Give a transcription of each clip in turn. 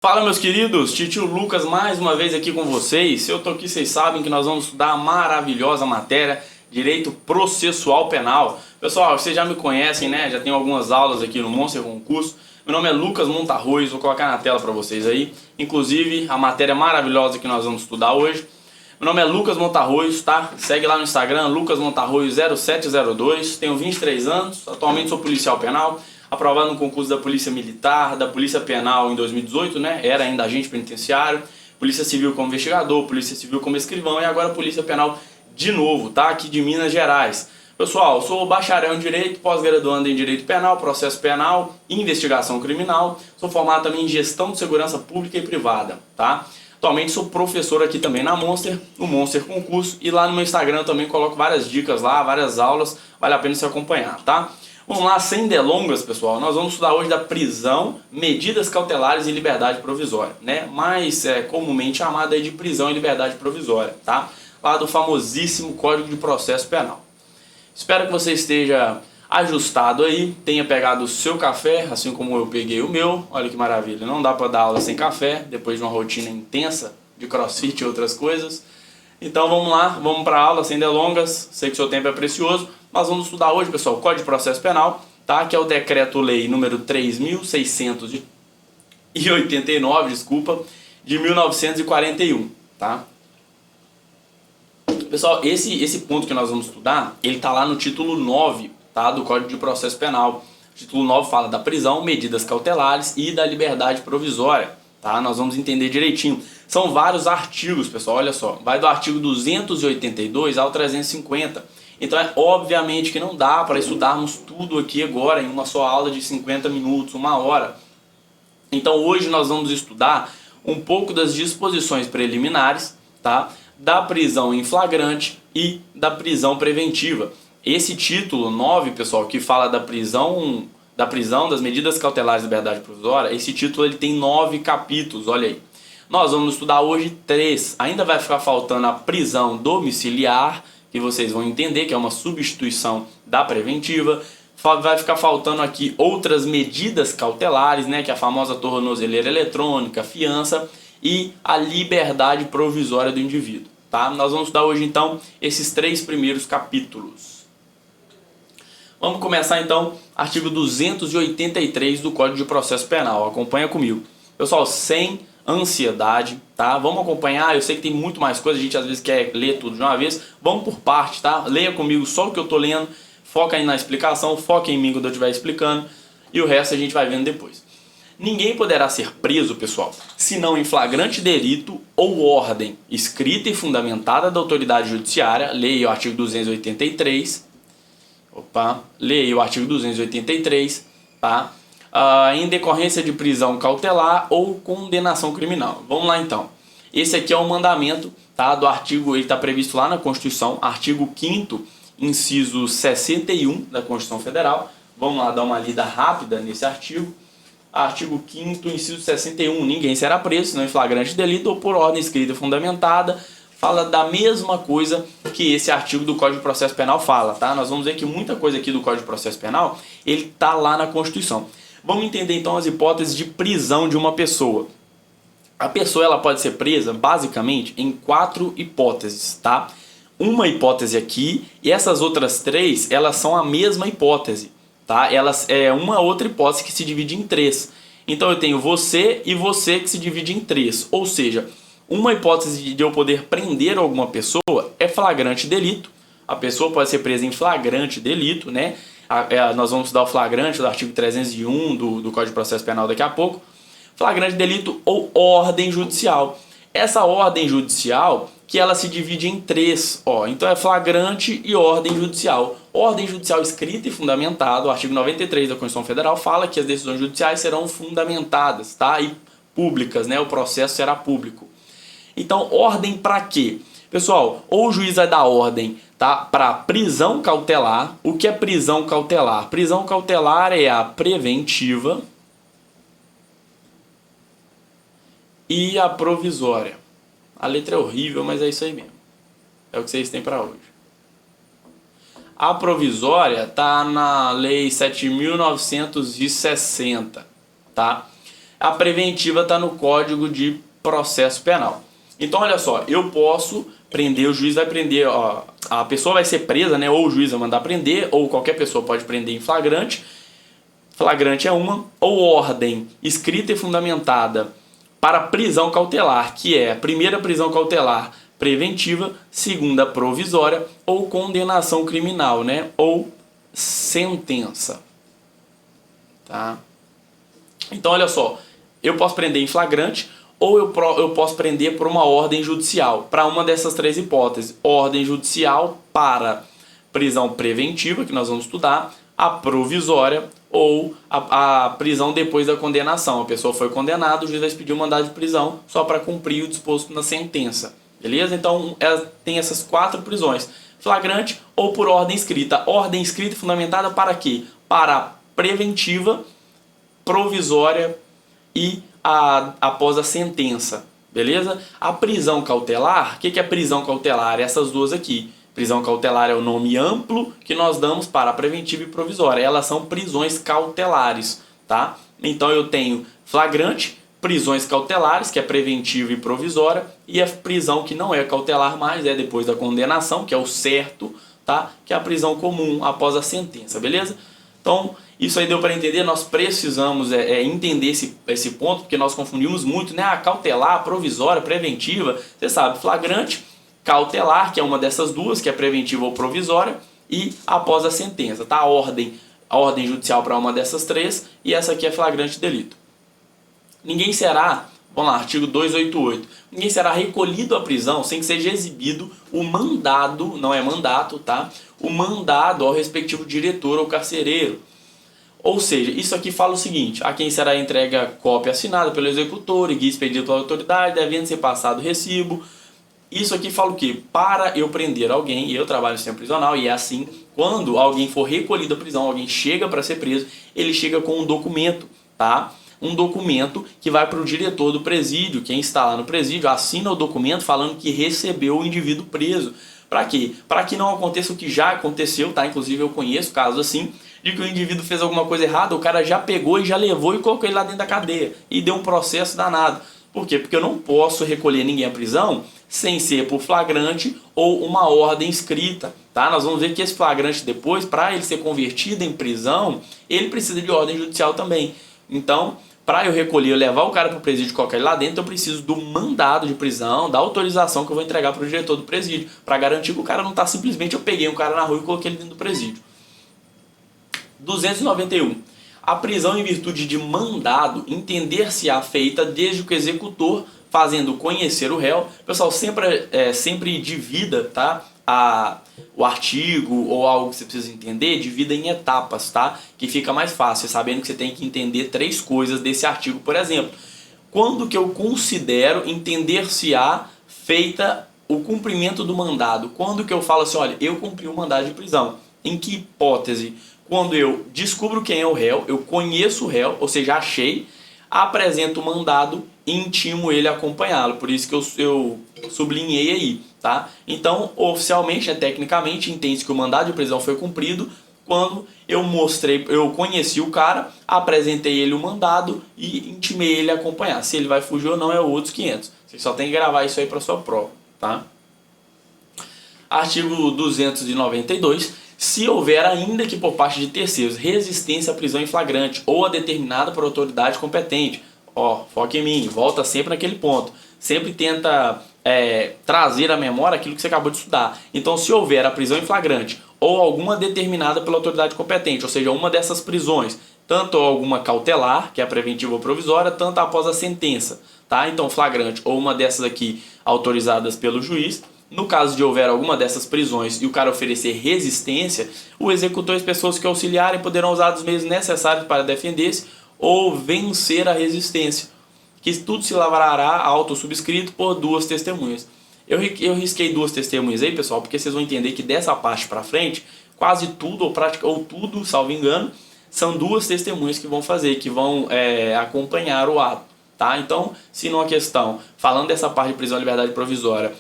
Fala, meus queridos, Titio Lucas mais uma vez aqui com vocês. Se eu tô aqui, vocês sabem que nós vamos estudar a maravilhosa matéria Direito Processual Penal. Pessoal, vocês já me conhecem, né? Já tenho algumas aulas aqui no Monster Concurso. Meu nome é Lucas Montarroz, vou colocar na tela para vocês aí. Inclusive, a matéria maravilhosa que nós vamos estudar hoje. Meu nome é Lucas Montarroz, tá? Segue lá no Instagram, Lucas Montarroz 0702. Tenho 23 anos, atualmente sou policial penal. Aprovado no concurso da Polícia Militar, da Polícia Penal em 2018, né? Era ainda agente penitenciário, Polícia Civil como investigador, Polícia Civil como escrivão e agora Polícia Penal de novo, tá? Aqui de Minas Gerais. Pessoal, sou bacharel em Direito, pós-graduando em Direito Penal, Processo Penal e Investigação Criminal. Sou formado também em Gestão de Segurança Pública e Privada, tá? Atualmente sou professor aqui também na Monster, no Monster Concurso, e lá no meu Instagram eu também coloco várias dicas lá, várias aulas, vale a pena se acompanhar, tá? Vamos lá, sem delongas, pessoal, nós vamos estudar hoje da prisão, medidas cautelares e liberdade provisória, né? Mais comumente chamada aí de prisão e liberdade provisória, tá? Lá do famosíssimo Código de Processo Penal. Espero que você esteja ajustado aí, tenha pegado o seu café, assim como eu peguei o meu. Olha que maravilha, não dá para dar aula sem café, depois de uma rotina intensa de crossfit e outras coisas. Então vamos lá, vamos para a aula sem delongas, sei que o seu tempo é precioso. Nós vamos estudar hoje, pessoal, o Código de Processo Penal, tá? Que é o Decreto-Lei número 3.689, de 1941, tá? Pessoal, esse ponto que nós vamos estudar, ele tá lá no título 9, tá? Do Código de Processo Penal. O título 9 fala da prisão, medidas cautelares e da liberdade provisória, tá? Nós vamos entender direitinho. São vários artigos, pessoal, olha só. Vai do artigo 282 ao 350. Então é obviamente que não dá para estudarmos tudo aqui agora em uma só aula de 50 minutos, uma hora. Então hoje nós vamos estudar um pouco das disposições preliminares, tá? Da prisão em flagrante e da prisão preventiva. Esse título 9, pessoal, que fala da prisão, das medidas cautelares de liberdade provisória, esse título ele tem 9 capítulos, olha aí. Nós vamos estudar hoje 3, ainda vai ficar faltando a prisão domiciliar, que vocês vão entender que é uma substituição da preventiva. Vai ficar faltando aqui outras medidas cautelares, né, que é a famosa tornozeleira eletrônica, fiança e a liberdade provisória do indivíduo, tá? Nós vamos estudar hoje então esses 3 primeiros capítulos. Vamos começar então, artigo 283 do Código de Processo Penal. Acompanha comigo. Pessoal, sem ansiedade, tá? Vamos acompanhar, eu sei que tem muito mais coisa, a gente às vezes quer ler tudo de uma vez. Vamos por parte, tá? Leia comigo só o que eu tô lendo, foca aí na explicação, foca em mim quando eu estiver explicando e o resto a gente vai vendo depois. Ninguém poderá ser preso, pessoal, senão em flagrante delito ou ordem escrita e fundamentada da autoridade judiciária. Leia o artigo 283. Leia o artigo 283, tá? Em decorrência de prisão cautelar ou condenação criminal. Vamos lá então. Esse aqui é o mandamento, tá, do artigo, ele está previsto lá na Constituição, artigo 5º, inciso 61 da Constituição Federal. Vamos lá dar uma lida rápida nesse artigo. Artigo 5º, inciso 61, ninguém será preso, senão em flagrante delito ou por ordem escrita e fundamentada. Fala da mesma coisa que esse artigo do Código de Processo Penal fala, tá? Nós vamos ver que muita coisa aqui do Código de Processo Penal, ele tá lá na Constituição. Vamos entender então as hipóteses de prisão de uma pessoa. A pessoa ela pode ser presa basicamente em 4 hipóteses, tá? Uma hipótese aqui e essas outras 3, elas são a mesma hipótese, tá? Elas é uma outra hipótese que se divide em 3. Então eu tenho você e você que se divide em 3, ou seja, uma hipótese de eu poder prender alguma pessoa é flagrante delito. A pessoa pode ser presa em flagrante delito, né? Nós vamos estudar o flagrante do artigo 301 do Código de Processo Penal daqui a pouco. Flagrante delito ou ordem judicial. Essa ordem judicial que ela se divide em 3. Então é flagrante e ordem judicial. Ordem judicial escrita e fundamentada. O artigo 93 da Constituição Federal fala que as decisões judiciais serão fundamentadas, tá? E públicas, né? O processo será público. Então, ordem para quê? Pessoal, ou o juiz vai dar ordem, tá, para prisão cautelar. O que é prisão cautelar? Prisão cautelar é a preventiva e a provisória. A letra é horrível, mas é isso aí mesmo. É o que vocês têm para hoje. A provisória tá na Lei 7.960, tá? A preventiva está no Código de Processo Penal. Então, olha só, eu posso prender, o juiz vai prender, ó, a pessoa vai ser presa, né? Ou o juiz vai mandar prender, ou qualquer pessoa pode prender em flagrante. Flagrante é uma, ou ordem escrita e fundamentada para prisão cautelar, que é a primeira prisão cautelar preventiva, segunda provisória, ou condenação criminal, né? Ou sentença. Tá? Então, olha só, eu posso prender em flagrante, ou eu posso prender por uma ordem judicial, para uma dessas três hipóteses. Ordem judicial para prisão preventiva, que nós vamos estudar, a provisória ou a prisão depois da condenação. A pessoa foi condenada, o juiz vai pedir um mandado de prisão só para cumprir o disposto na sentença. Beleza? Então, tem essas 4 prisões. Flagrante ou por ordem escrita. Ordem escrita fundamentada para quê? Para preventiva, provisória e após a sentença, beleza? A prisão cautelar, o que é prisão cautelar? Essas duas aqui. Prisão cautelar é o nome amplo que nós damos para a preventiva e provisória. Elas são prisões cautelares, tá? Então eu tenho flagrante, prisões cautelares, que é preventiva e provisória, e a prisão que não é cautelar mais, é depois da condenação, que é o certo, tá? Que é a prisão comum após a sentença, beleza? Então, isso aí deu para entender, nós precisamos entender esse ponto, porque nós confundimos muito, né? Cautelar, provisória, preventiva, você sabe, flagrante, cautelar, que é uma dessas duas, que é preventiva ou provisória, e após a sentença, tá? A ordem judicial para uma dessas três, e essa aqui é flagrante delito. Ninguém será, vamos lá, artigo 288, ninguém será recolhido à prisão sem que seja exibido o mandado, não é mandato, tá? O mandado ao respectivo diretor ou carcereiro. Ou seja, isso aqui fala o seguinte: a quem será entregue cópia assinada pelo executor e guia expedido pela autoridade, devendo ser passado recibo. Isso aqui fala o quê? Para eu prender alguém, e eu trabalho no sistema prisional, e é assim, quando alguém for recolhido à prisão, alguém chega para ser preso, ele chega com um documento, tá? Um documento que vai para o diretor do presídio, quem está lá no presídio, assina o documento falando que recebeu o indivíduo preso. Para quê? Para que não aconteça o que já aconteceu, tá? Inclusive eu conheço casos assim, de que o indivíduo fez alguma coisa errada, o cara já pegou e já levou e colocou ele lá dentro da cadeia, e deu um processo danado. Por quê? Porque eu não posso recolher ninguém à prisão sem ser por flagrante ou uma ordem escrita, tá? Nós vamos ver que esse flagrante depois, para ele ser convertido em prisão, ele precisa de ordem judicial também. Então, para eu recolher, levar o cara para o presídio e colocar ele lá dentro, eu preciso do mandado de prisão, da autorização que eu vou entregar para o diretor do presídio, para garantir que o cara não está simplesmente, eu peguei um cara na rua e coloquei ele dentro do presídio. 291. A prisão em virtude de mandado entender-se-á feita desde que o executor, fazendo conhecer o réu, pessoal, sempre divida, tá? O artigo ou algo que você precisa entender, divida em etapas, tá? Que fica mais fácil, sabendo que você tem que entender 3 coisas desse artigo. Por exemplo, quando que eu considero entender-se-á feita o cumprimento do mandado? Quando que eu falo assim, olha, eu cumpri o mandado de prisão? Em que hipótese? Quando eu descubro quem é o réu, eu conheço o réu, ou seja, achei, apresento o mandado e intimo ele a acompanhá-lo. Por isso que eu sublinhei aí, tá? Então, oficialmente, tecnicamente, entende-se que o mandado de prisão foi cumprido quando eu conheci o cara, apresentei ele o mandado e intimei ele a acompanhar. Se ele vai fugir ou não é outros 500. Você só tem que gravar isso aí para sua prova, tá? Artigo 292. Se houver, ainda que por parte de terceiros, resistência à prisão em flagrante ou a determinada por autoridade competente. Foca em mim, volta sempre naquele ponto. Sempre tenta trazer à memória aquilo que você acabou de estudar. Então, se houver a prisão em flagrante ou alguma determinada pela autoridade competente, ou seja, uma dessas prisões, tanto alguma cautelar, que é a preventiva ou provisória, tanto após a sentença, tá? Então, flagrante ou uma dessas aqui autorizadas pelo juiz. No caso de houver alguma dessas prisões e o cara oferecer resistência, o executor e as pessoas que auxiliarem poderão usar os meios necessários para defender-se ou vencer a resistência, que tudo se lavrará auto subscrito por 2 testemunhas. Eu risquei 2 testemunhas aí, pessoal, porque vocês vão entender que dessa parte para frente, quase tudo ou tudo, salvo engano, são 2 testemunhas que vão fazer, que vão acompanhar o ato, tá? Então, se numa questão, falando dessa parte de prisão e liberdade provisória,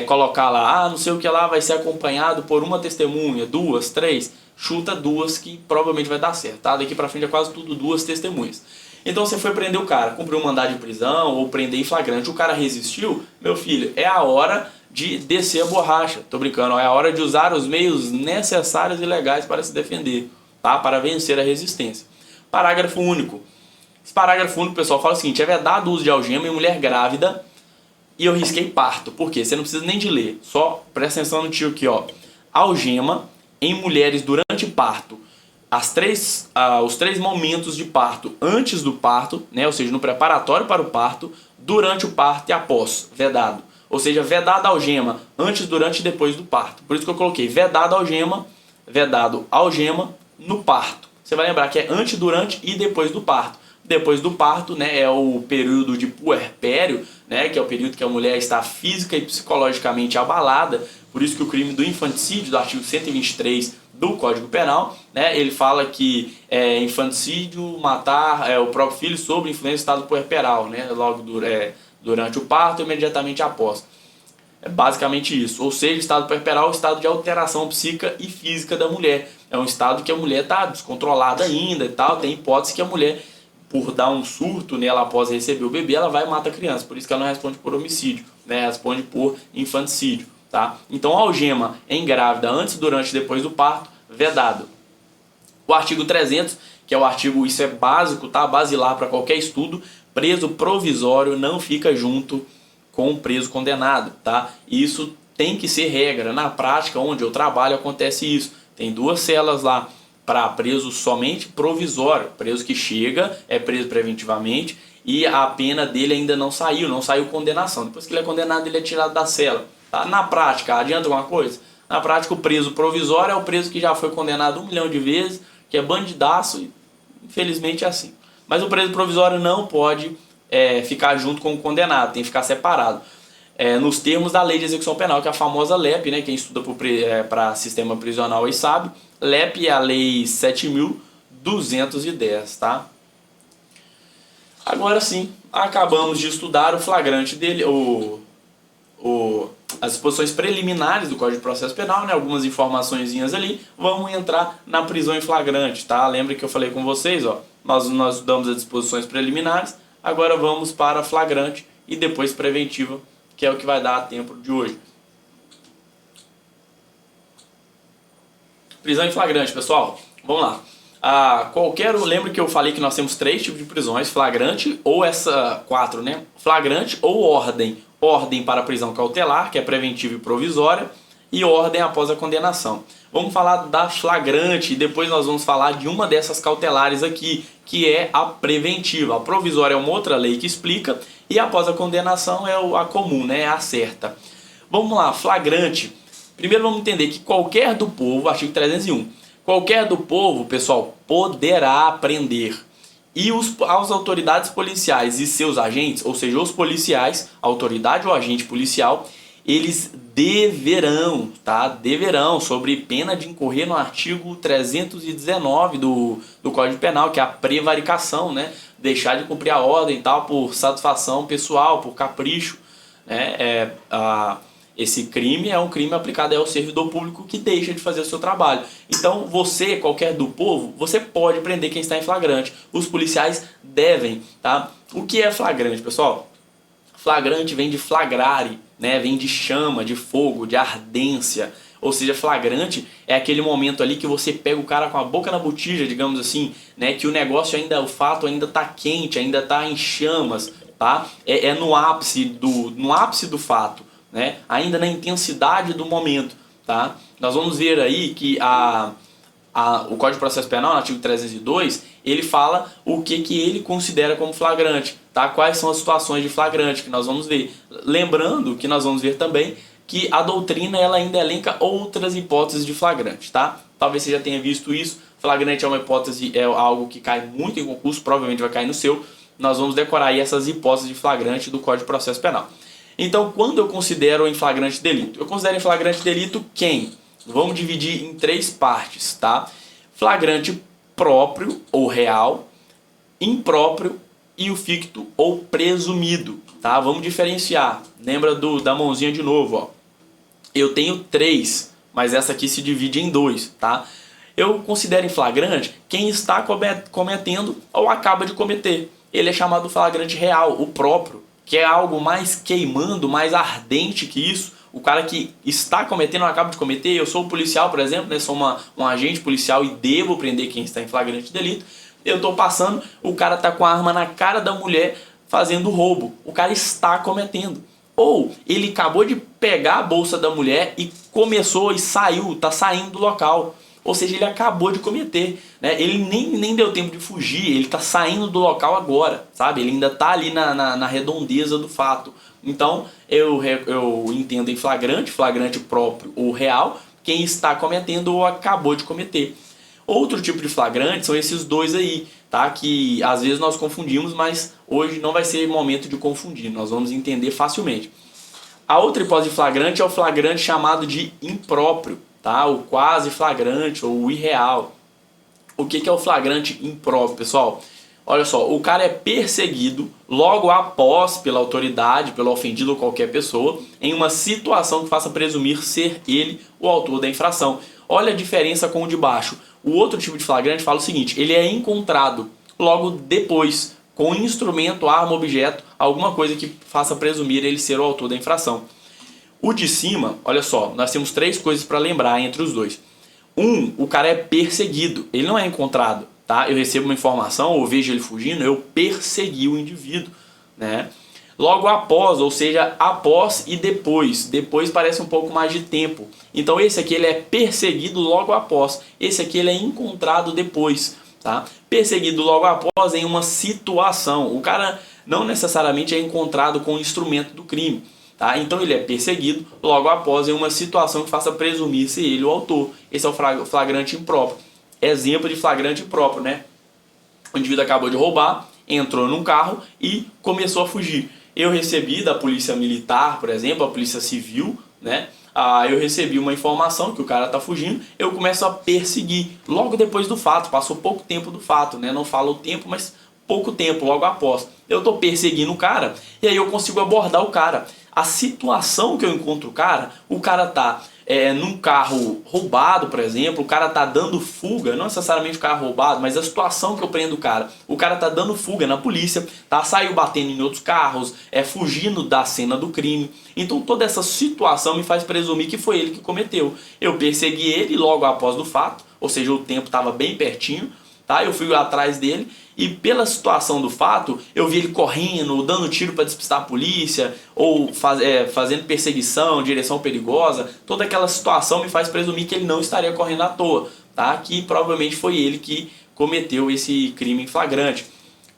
colocar lá, não sei o que lá, vai ser acompanhado por uma testemunha, 2, 3, chuta 2 que provavelmente vai dar certo, tá? Daqui pra frente é quase tudo 2 testemunhas. Então você foi prender o cara, cumpriu um mandado de prisão ou prender em flagrante, o cara resistiu, meu filho, é a hora de descer a borracha. Tô brincando, é a hora de usar os meios necessários e legais para se defender, tá? Para vencer a resistência. Parágrafo único. Esse parágrafo único, pessoal, fala o seguinte: é vedado o uso de algema em mulher grávida, e eu risquei parto. Por quê? Você não precisa nem de ler, só presta atenção no tio aqui, ó. Algema em mulheres durante parto. Os 3 momentos de parto antes do parto, né? Ou seja, no preparatório para o parto, durante o parto e após, vedado. Ou seja, vedada algema antes, durante e depois do parto. Por isso que eu coloquei vedado algema no parto. Você vai lembrar que é antes, durante e depois do parto. Depois do parto, né, é o período de puerpério, né, que é o período que a mulher está física e psicologicamente abalada. Por isso que o crime do infanticídio, do artigo 123 do Código Penal, né, ele fala que é infanticídio matar o próprio filho sob influência do estado puerperal, né, logo durante o parto e imediatamente após. É basicamente isso. Ou seja, o estado puerperal é o estado de alteração psíquica e física da mulher. É um estado que a mulher está descontrolada ainda e tal. Tem hipótese que a mulher, por dar um surto nela após receber o bebê, ela vai e mata a criança. Por isso que ela não responde por homicídio, né? Responde por infanticídio, tá? Então, algema em grávida antes, durante e depois do parto, vedado. O artigo 300, que é o artigo, isso é básico, tá? Basilar para qualquer estudo, preso provisório não fica junto com o preso condenado, tá? Isso tem que ser regra. Na prática, onde eu trabalho, acontece isso. Tem 2 celas lá para preso somente provisório. Preso que chega, é preso preventivamente e a pena dele ainda não saiu condenação. Depois que ele é condenado, ele é tirado da cela. Tá? Na prática, adianta alguma coisa? Na prática, o preso provisório é o preso que já foi condenado 1 milhão de vezes, que é bandidaço e infelizmente é assim. Mas o preso provisório não pode ficar junto com o condenado, tem que ficar separado. Nos termos da Lei de Execução Penal, que é a famosa LEP, né? Quem estuda para sistema prisional aí sabe. LEP é a Lei 7.210, tá? Agora sim, acabamos de estudar o flagrante dele, as disposições preliminares do Código de Processo Penal, né? Algumas informaçõezinhas ali. Vamos entrar na prisão em flagrante, tá? Lembra que eu falei com vocês, ó? Nós damos as disposições preliminares, agora vamos para flagrante e depois preventiva, que é o que vai dar a tempo de hoje. Prisão em flagrante, pessoal. Vamos lá. Lembra que eu falei que nós temos 3 tipos de prisões: flagrante ou 4, né? Flagrante ou ordem. Ordem para prisão cautelar, que é preventiva e provisória, e ordem após a condenação. Vamos falar da flagrante e depois nós vamos falar de uma dessas cautelares aqui, que é a preventiva. A provisória é uma outra lei que explica e após a condenação é a comum, né? É a certa. Vamos lá, flagrante. Primeiro vamos entender que qualquer do povo, artigo 301, qualquer do povo, pessoal, poderá prender. E as autoridades policiais e seus agentes, ou seja, os policiais, autoridade ou agente policial, eles deverão, tá? Deverão, sob pena de incorrer no artigo 319 do Código Penal, que é a prevaricação, né? Deixar de cumprir a ordem e tal por satisfação pessoal, por capricho, né? Esse crime é um crime aplicado ao servidor público que deixa de fazer o seu trabalho. Então você, qualquer do povo, você pode prender quem está em flagrante. Os policiais devem, tá? O que é flagrante, pessoal? Flagrante vem de flagrare, né? Vem de chama, de fogo, de ardência. Ou seja, flagrante é aquele momento ali que você pega o cara com a boca na botija, digamos assim, né? Que o negócio ainda, o fato ainda está quente, ainda está em chamas, tá? É no ápice do fato, né? Ainda na intensidade do momento, tá? Nós vamos ver aí que o Código de Processo Penal, no artigo 302, ele fala o que ele considera como flagrante, tá? Quais são as situações de flagrante que nós vamos ver. Lembrando que nós vamos ver também que a doutrina ela ainda elenca outras hipóteses de flagrante, tá? Talvez você já tenha visto isso. Flagrante é uma hipótese, é algo que cai muito em concurso, provavelmente vai cair no seu. Nós vamos decorar aí essas hipóteses de flagrante do Código de Processo Penal. Então, quando eu considero em flagrante delito? Eu considero em flagrante delito quem? Vamos dividir em 3 partes, tá? Flagrante próprio ou real, impróprio e o ficto ou presumido, tá? Vamos diferenciar. Lembra da mãozinha de novo, ó. Eu tenho 3, mas essa aqui se divide em 2, tá? eu considero em flagrante quem está cometendo ou acaba de cometer. Ele é chamado flagrante real, o próprio, que é algo mais queimando, mais ardente que isso. O cara que está cometendo ou acaba de cometer, eu sou policial, por exemplo, né? Sou um agente policial e devo prender quem está em flagrante delito. Eu estou passando, o cara está com a arma na cara da mulher fazendo roubo. O cara está cometendo. Ou ele acabou de pegar a bolsa da mulher e começou e saiu, está saindo do local. Ou seja, ele acabou de cometer, né? Ele nem deu tempo de fugir, ele está saindo do local agora, sabe? Ele ainda está ali na redondeza do fato. Então, eu entendo em flagrante próprio ou real, quem está cometendo ou acabou de cometer. Outro tipo de flagrante são esses dois aí, tá? Que às vezes nós confundimos, mas hoje não vai ser momento de confundir, nós vamos entender facilmente. A outra hipótese de flagrante é o flagrante chamado de impróprio, tá? O quase flagrante ou o irreal. O que é o flagrante impróprio, pessoal? Olha só, o cara é perseguido logo após pela autoridade, pelo ofendido ou qualquer pessoa, em uma situação que faça presumir ser ele o autor da infração. Olha a diferença com o de baixo. O outro tipo de flagrante fala o seguinte: ele é encontrado logo depois com instrumento, arma, objeto, alguma coisa que faça presumir ele ser o autor da infração. O de cima, olha só, nós temos três coisas para lembrar entre os dois. O cara é perseguido, ele não é encontrado, tá? Eu recebo uma informação ou vejo ele fugindo, eu persegui o indivíduo, né? Logo após, ou seja, após e depois. Depois parece um pouco mais de tempo. Então esse aqui ele é perseguido logo após. Esse aqui ele é encontrado depois, tá? Perseguido logo após em uma situação. O cara não necessariamente é encontrado com o instrumento do crime, tá? Então ele é perseguido logo após em uma situação que faça presumir ser ele o autor. Esse é o flagrante impróprio. Exemplo de flagrante impróprio, né? O indivíduo acabou de roubar, entrou num carro e começou a fugir. Eu recebi da polícia militar, por exemplo, a polícia civil, né? Eu recebi uma informação que o cara tá fugindo, eu começo a perseguir logo depois do fato, passou pouco tempo do fato, né? Não falo o tempo, mas pouco tempo, logo após. Eu tô perseguindo o cara e aí eu consigo abordar o cara. A situação que eu encontro o cara tá num carro roubado, por exemplo, o cara tá dando fuga, não necessariamente o carro roubado, mas a situação que eu prendo o cara tá dando fuga na polícia, tá? Saiu batendo em outros carros, fugindo da cena do crime. Então toda essa situação me faz presumir que foi ele que cometeu. Eu persegui ele logo após do fato, ou seja, o tempo estava bem pertinho, tá? Eu fui atrás dele e pela situação do fato, eu vi ele correndo, dando tiro para despistar a polícia, ou fazendo perseguição, direção perigosa. Toda aquela situação me faz presumir que ele não estaria correndo à toa, tá? Que provavelmente foi ele que cometeu esse crime em flagrante.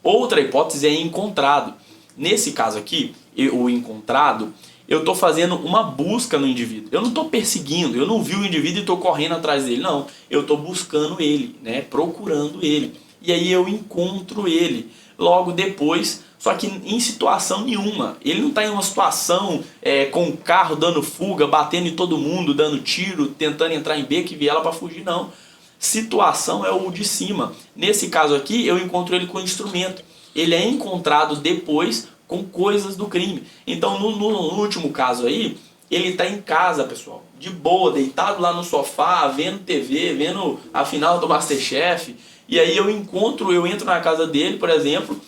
Outra hipótese é encontrado. Nesse caso aqui, o encontrado, eu estou fazendo uma busca no indivíduo. Eu não estou perseguindo, eu não vi o indivíduo e estou correndo atrás dele, não. Eu estou buscando ele, né? Procurando ele. E aí eu encontro ele logo depois, só que em situação nenhuma. Ele não está em uma situação com o carro dando fuga, batendo em todo mundo, dando tiro, tentando entrar em beco e viela para fugir, não. Situação é o de cima. Nesse caso aqui, eu encontro ele com instrumento. Ele é encontrado depois com coisas do crime. Então, no último caso aí, ele está em casa, pessoal, de boa, deitado lá no sofá, vendo TV, vendo a final do MasterChef. E aí eu entro na casa dele, por exemplo,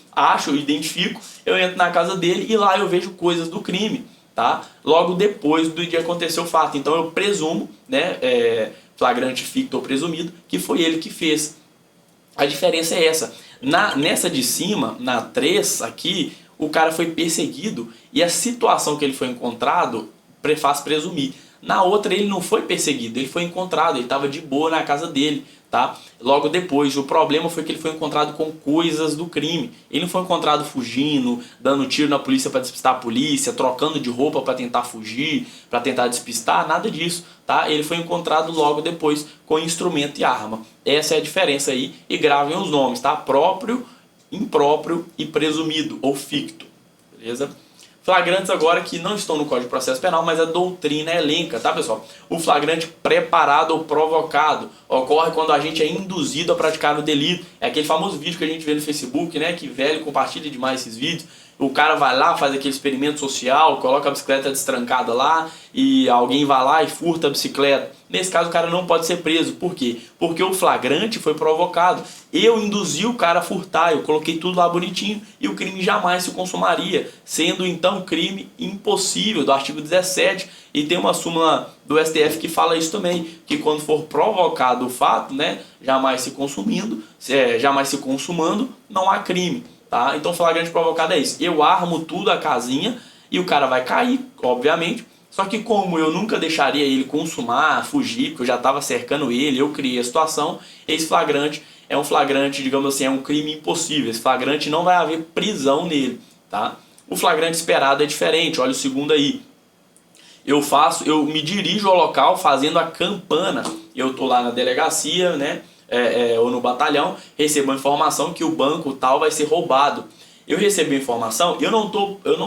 identifico, eu entro na casa dele e lá eu vejo coisas do crime, tá? Logo depois de acontecer o fato. Então eu presumo, né, flagrante ficto ou presumido, que foi ele que fez. A diferença é essa. Nessa de cima, na 3 aqui, o cara foi perseguido e a situação que ele foi encontrado faz presumir. Na outra ele não foi perseguido, ele foi encontrado, ele estava de boa na casa dele, tá? Logo depois, o problema foi que ele foi encontrado com coisas do crime. Ele não foi encontrado fugindo, dando tiro na polícia para despistar a polícia, trocando de roupa para tentar fugir, para tentar despistar, nada disso, tá? Ele foi encontrado logo depois com instrumento e arma. Essa é a diferença aí, e gravem os nomes, tá? Próprio, impróprio e presumido ou ficto, beleza? Flagrantes agora que não estão no Código de Processo Penal, mas a doutrina elenca, tá, pessoal? O flagrante preparado ou provocado ocorre quando a gente é induzido a praticar o delito. É aquele famoso vídeo que a gente vê no Facebook, né? Que velho compartilha demais esses vídeos. o cara vai lá, faz aquele experimento social, coloca a bicicleta destrancada lá e alguém vai lá e furta a bicicleta. Nesse caso o cara não pode ser preso. Por quê? Porque o flagrante foi provocado. Eu induzi o cara a furtar, eu coloquei tudo lá bonitinho e o crime jamais se consumaria, sendo então crime impossível do artigo 17. E tem uma súmula do STF que fala isso também, que quando for provocado o fato, né, jamais se consumando, não há crime. Tá? Então flagrante provocado é isso. Eu armo tudo a casinha e o cara vai cair, obviamente. Só que como eu nunca deixaria ele consumar, fugir, porque eu já estava cercando ele, eu criei a situação, esse flagrante é um flagrante, digamos assim, é um crime impossível. Esse flagrante não vai haver prisão nele. Tá? O flagrante esperado é diferente, olha o segundo aí. Eu me dirijo ao local fazendo a campana. Eu estou lá na delegacia, né? Ou no batalhão, recebo a informação que o banco tal vai ser roubado. Eu recebi a informação, eu não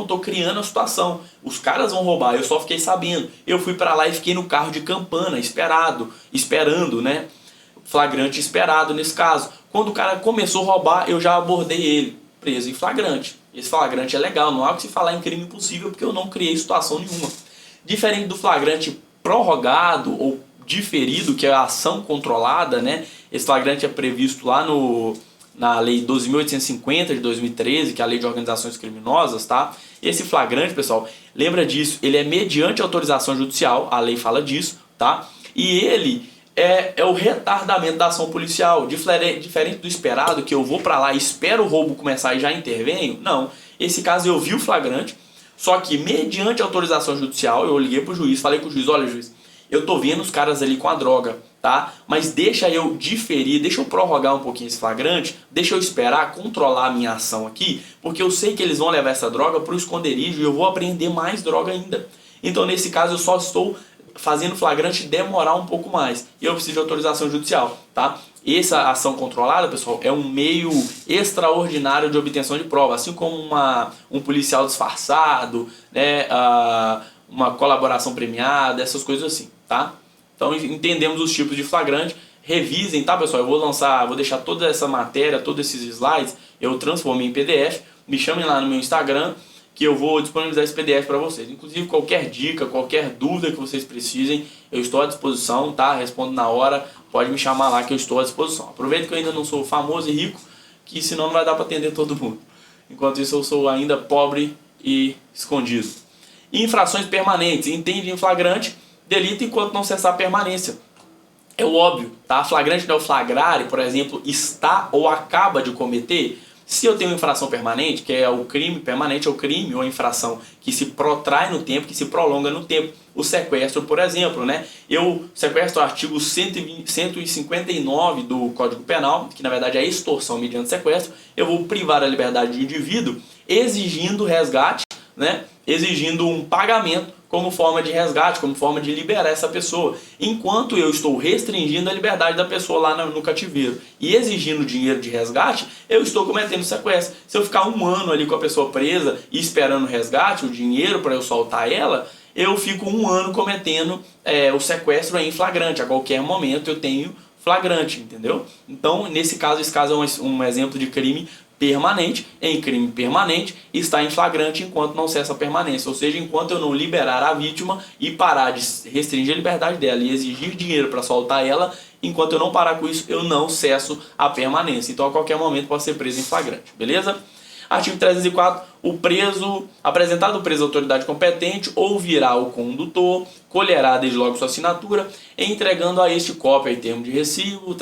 tô criando a situação. Os caras vão roubar, eu só fiquei sabendo. Eu fui para lá e fiquei no carro de campana, esperando, né? Flagrante esperado nesse caso. Quando o cara começou a roubar, eu já abordei ele, preso em flagrante. Esse flagrante é legal, não há o que se falar em crime impossível, porque eu não criei situação nenhuma. Diferente do flagrante prorrogado ou diferido, que é a ação controlada, né? Esse flagrante é previsto lá na Lei 12.850 de 2013, que é a Lei de Organizações Criminosas, tá? Esse flagrante, pessoal, lembra disso, ele é mediante autorização judicial, a lei fala disso, tá? E ele é o retardamento da ação policial, diferente do esperado, que eu vou pra lá e espero o roubo começar e já intervenho. Não, esse caso eu vi o flagrante, só que mediante autorização judicial, eu liguei pro juiz, falei com o juiz, olha juiz, eu tô vendo os caras ali com a droga, tá? Mas deixa eu diferir, deixa eu prorrogar um pouquinho esse flagrante, deixa eu esperar controlar a minha ação aqui, porque eu sei que eles vão levar essa droga pro esconderijo e eu vou apreender mais droga ainda. Então nesse caso eu só estou fazendo flagrante demorar um pouco mais e eu preciso de autorização judicial, tá? Essa ação controlada, pessoal, é um meio extraordinário de obtenção de prova, assim como um policial disfarçado, né? Uma colaboração premiada, essas coisas assim, tá? Então entendemos os tipos de flagrante, revisem, tá pessoal? Eu vou deixar toda essa matéria, todos esses slides, eu transformei em PDF, me chamem lá no meu Instagram, que eu vou disponibilizar esse PDF para vocês. Inclusive qualquer dica, qualquer dúvida que vocês precisem, eu estou à disposição, tá? Respondo na hora, pode me chamar lá que eu estou à disposição. Aproveita que eu ainda não sou famoso e rico, que senão não vai dar para atender todo mundo. Enquanto isso eu sou ainda pobre e escondido. Infrações permanentes, entende em flagrante, delito enquanto não cessar a permanência. É o óbvio, tá? Flagrante não é o flagrare, por exemplo, está ou acaba de cometer. Se eu tenho uma infração permanente, que é o crime permanente, é o crime ou a infração que se protrai no tempo, que se prolonga no tempo. O sequestro, por exemplo, né? Eu sequestro o artigo 159 do Código Penal, que na verdade é extorsão mediante sequestro. Eu vou privar a liberdade do indivíduo exigindo resgate, né? Exigindo um pagamento como forma de resgate, como forma de liberar essa pessoa, enquanto eu estou restringindo a liberdade da pessoa lá no cativeiro e exigindo dinheiro de resgate, eu estou cometendo sequestro. Se eu ficar um ano ali com a pessoa presa e esperando o resgate, o dinheiro para eu soltar ela, eu fico um ano cometendo o sequestro em flagrante. A qualquer momento eu tenho flagrante, entendeu? Então, nesse caso, esse caso é um exemplo de crime permanente. Em crime permanente está em flagrante enquanto não cessa a permanência, ou seja, enquanto eu não liberar a vítima e parar de restringir a liberdade dela e exigir dinheiro para soltar ela, enquanto eu não parar com isso, eu não cesso a permanência. Então a qualquer momento pode ser preso em flagrante, beleza? Artigo 304, o preso, apresentado o preso à autoridade competente, ouvirá o condutor, colherá desde logo sua assinatura, entregando a este cópia em termo de recibo,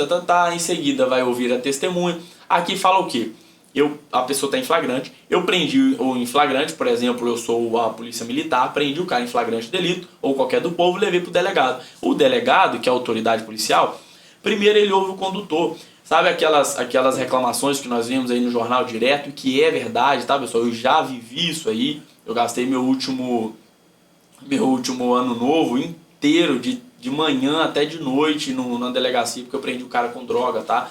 em seguida vai ouvir a testemunha. Aqui fala o quê? A pessoa está em flagrante, eu prendi ou em flagrante, por exemplo, eu sou a polícia militar, prendi o cara em flagrante de delito, ou qualquer do povo, levei para o delegado. O delegado, que é a autoridade policial, primeiro ele ouve o condutor. Sabe aquelas reclamações que nós vemos aí no jornal direto, que é verdade, tá pessoal? Eu já vivi isso aí, eu gastei meu último ano novo inteiro, de manhã até de noite na delegacia, porque eu prendi o cara com droga, tá?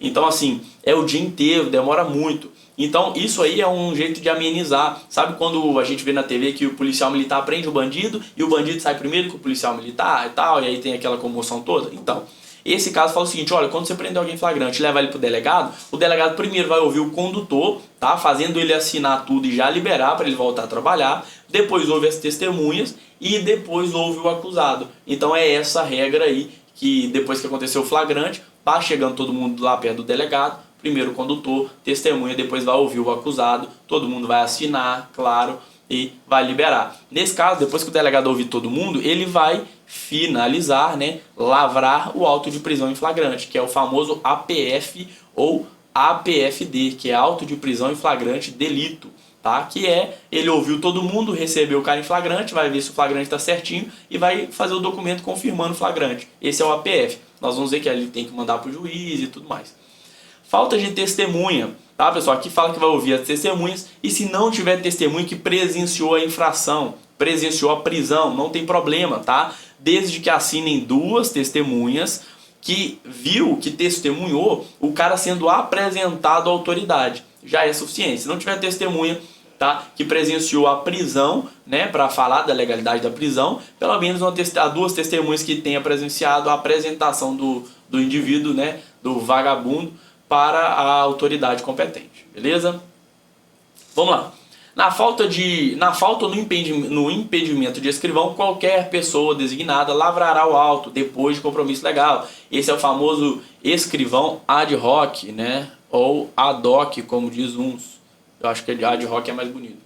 Então assim, é o dia inteiro, demora muito. Então isso aí é um jeito de amenizar. Sabe quando a gente vê na TV que o policial militar prende o bandido e o bandido sai primeiro que o policial militar e tal, e aí tem aquela comoção toda? Então, esse caso fala o seguinte, olha, quando você prender alguém em flagrante e leva ele pro delegado, o delegado primeiro vai ouvir o condutor, tá? Fazendo ele assinar tudo e já liberar para ele voltar a trabalhar. Depois houve as testemunhas e depois houve o acusado. Então é essa regra aí, que depois que aconteceu o flagrante, tá chegando todo mundo lá perto do delegado, primeiro o condutor, testemunha, depois vai ouvir o acusado, todo mundo vai assinar, claro, e vai liberar. Nesse caso, depois que o delegado ouvir todo mundo, ele vai finalizar, né, lavrar o auto de prisão em flagrante, que é o famoso APF ou APFD, que é auto de prisão em flagrante delito, tá? Que é, ele ouviu todo mundo, recebeu o cara em flagrante, vai ver se o flagrante está certinho e vai fazer o documento confirmando o flagrante. Esse é o APF. Nós vamos ver que ele tem que mandar para o juiz e tudo mais. Falta de testemunha, tá, pessoal? Aqui fala que vai ouvir as testemunhas e se não tiver testemunha que presenciou a infração, presenciou a prisão, não tem problema, tá? Desde que assinem 2 testemunhas que viu, que testemunhou o cara sendo apresentado à autoridade. Já é suficiente. Se não tiver testemunha, tá, que presenciou a prisão, né, para falar da legalidade da prisão, pelo menos 2 testemunhas que tenha presenciado a apresentação do indivíduo, né, do vagabundo, para a autoridade competente. Beleza? Vamos lá. Na falta ou no impedimento de escrivão, qualquer pessoa designada lavrará o auto depois de compromisso legal. Esse é o famoso escrivão ad hoc, né? Ou ad hoc, como diz uns. Eu acho que ad hoc é mais bonito.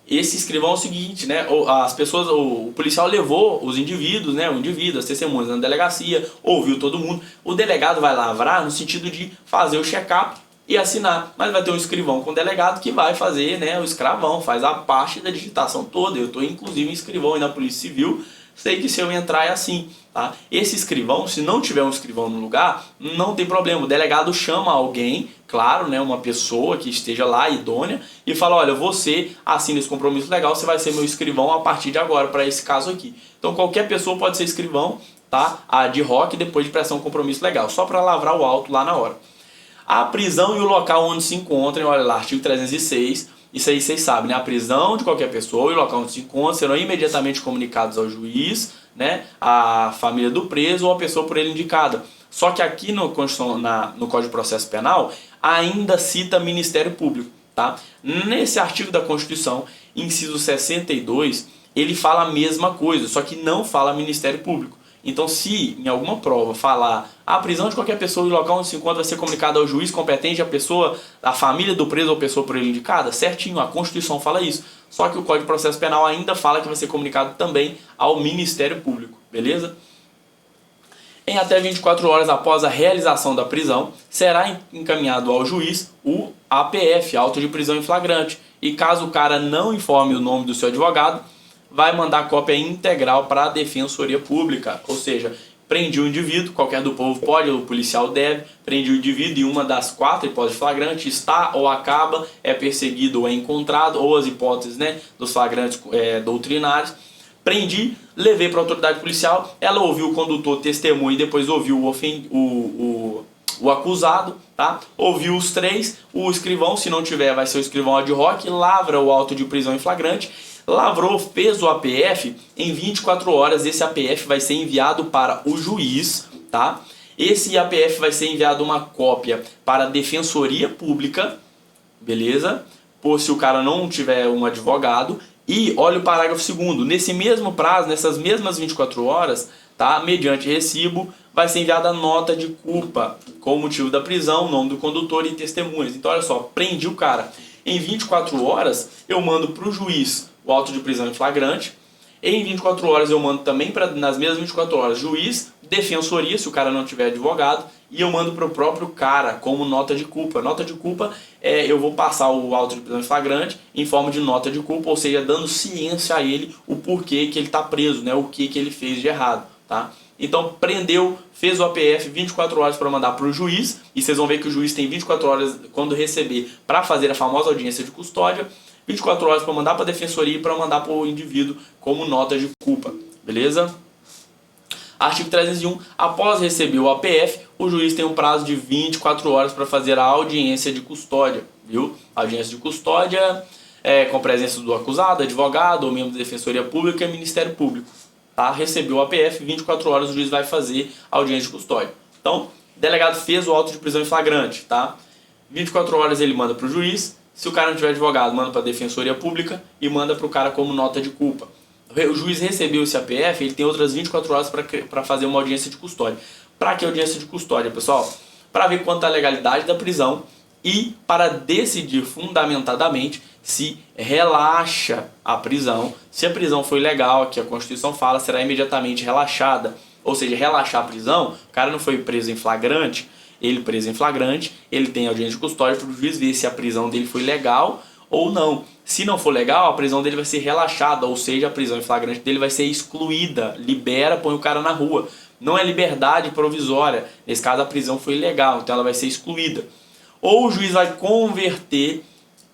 Esse escrivão é o seguinte, né? As pessoas, o policial levou os indivíduos, né? O indivíduo, as testemunhas na delegacia, ouviu todo mundo. O delegado vai lavrar no sentido de fazer o check-up e assinar, mas vai ter um escrivão com o delegado que vai fazer, né, o escravão, faz a parte da digitação toda. Eu estou inclusive em escrivão aí na Polícia Civil, sei que se eu entrar é assim, tá? Esse escrivão, se não tiver um escrivão no lugar, não tem problema, o delegado chama alguém, claro, né, uma pessoa que esteja lá, idônea, e fala, olha, você assina esse compromisso legal, você vai ser meu escrivão a partir de agora, para esse caso aqui. Então qualquer pessoa pode ser escrivão, tá? Ad hoc, depois de prestar um compromisso legal, só para lavrar o auto lá na hora. A prisão e o local onde se encontrem, olha lá, artigo 306, isso aí vocês sabem, né? A prisão de qualquer pessoa e o local onde se encontra serão imediatamente comunicados ao juiz, né? A família do preso ou a pessoa por ele indicada. Só que aqui no Código de Processo Penal ainda cita Ministério Público, tá? Nesse artigo da Constituição, inciso 62, ele fala a mesma coisa, só que não fala Ministério Público. Então, se em alguma prova falar a prisão de qualquer pessoa e o local onde se encontra vai ser comunicado ao juiz competente, a pessoa, a família do preso ou pessoa por ele indicada, certinho, a Constituição fala isso. Só que o Código de Processo Penal ainda fala que vai ser comunicado também ao Ministério Público, beleza? Em até 24 horas após a realização da prisão, será encaminhado ao juiz o APF, auto de prisão em flagrante. E caso o cara não informe o nome do seu advogado, vai mandar cópia integral para a Defensoria Pública, ou seja, prendi o indivíduo, qualquer do povo pode, o policial deve, prendi o indivíduo em uma das 4 hipóteses de flagrante, está ou acaba, é perseguido ou é encontrado, ou as hipóteses, né, dos flagrantes doutrinários. Prendi, levei para a autoridade policial, ela ouviu o condutor, testemunho e depois ouviu o acusado, tá? Ouviu os 3, o escrivão, se não tiver vai ser o escrivão ad hoc, lavra o auto de prisão em flagrante. Lavrou, fez o APF, em 24 horas esse APF vai ser enviado para o juiz, tá? Esse APF vai ser enviado uma cópia para a Defensoria Pública, beleza? Por se o cara não tiver um advogado. E olha o parágrafo 2º, nesse mesmo prazo, nessas mesmas 24 horas, tá? Mediante recibo, vai ser enviada a nota de culpa com o motivo da prisão, nome do condutor e testemunhas. Então olha só, prendi o cara. Em 24 horas eu mando para o juiz o auto de prisão em flagrante. Em 24 horas eu mando também, nas mesmas 24 horas, juiz, defensoria, se o cara não tiver advogado, e eu mando para o próprio cara como nota de culpa. Nota de culpa eu vou passar o auto de prisão em flagrante em forma de nota de culpa, ou seja, dando ciência a ele o porquê que ele está preso, né, o que ele fez de errado, tá? Então prendeu, fez o APF, 24 horas para mandar para o juiz, e vocês vão ver que o juiz tem 24 horas quando receber para fazer a famosa audiência de custódia, 24 horas para mandar para a defensoria e para mandar para o indivíduo como nota de culpa, beleza? Artigo 301, após receber o APF, o juiz tem um prazo de 24 horas para fazer a audiência de custódia, viu? Audiência de custódia com presença do acusado, advogado ou membro da Defensoria Pública e Ministério Público, tá? Recebeu o APF, 24 horas o juiz vai fazer a audiência de custódia. Então, o delegado fez o auto de prisão em flagrante, tá? 24 horas ele manda para o juiz. Se o cara não tiver advogado, manda para a Defensoria Pública e manda para o cara como nota de culpa. O juiz recebeu esse APF, ele tem outras 24 horas para fazer uma audiência de custódia. Para que audiência de custódia, pessoal? Para ver quanto a legalidade da prisão e para decidir fundamentadamente se relaxa a prisão. Se a prisão foi legal, que a Constituição fala, será imediatamente relaxada. Ou seja, relaxar a prisão, o cara não foi preso em flagrante, ele preso em flagrante, ele tem audiência de custódia para o juiz ver se a prisão dele foi legal ou não. Se não for legal, a prisão dele vai ser relaxada, ou seja, a prisão em flagrante dele vai ser excluída, libera, põe o cara na rua. Não é liberdade provisória, nesse caso a prisão foi ilegal, então ela vai ser excluída. Ou o juiz vai converter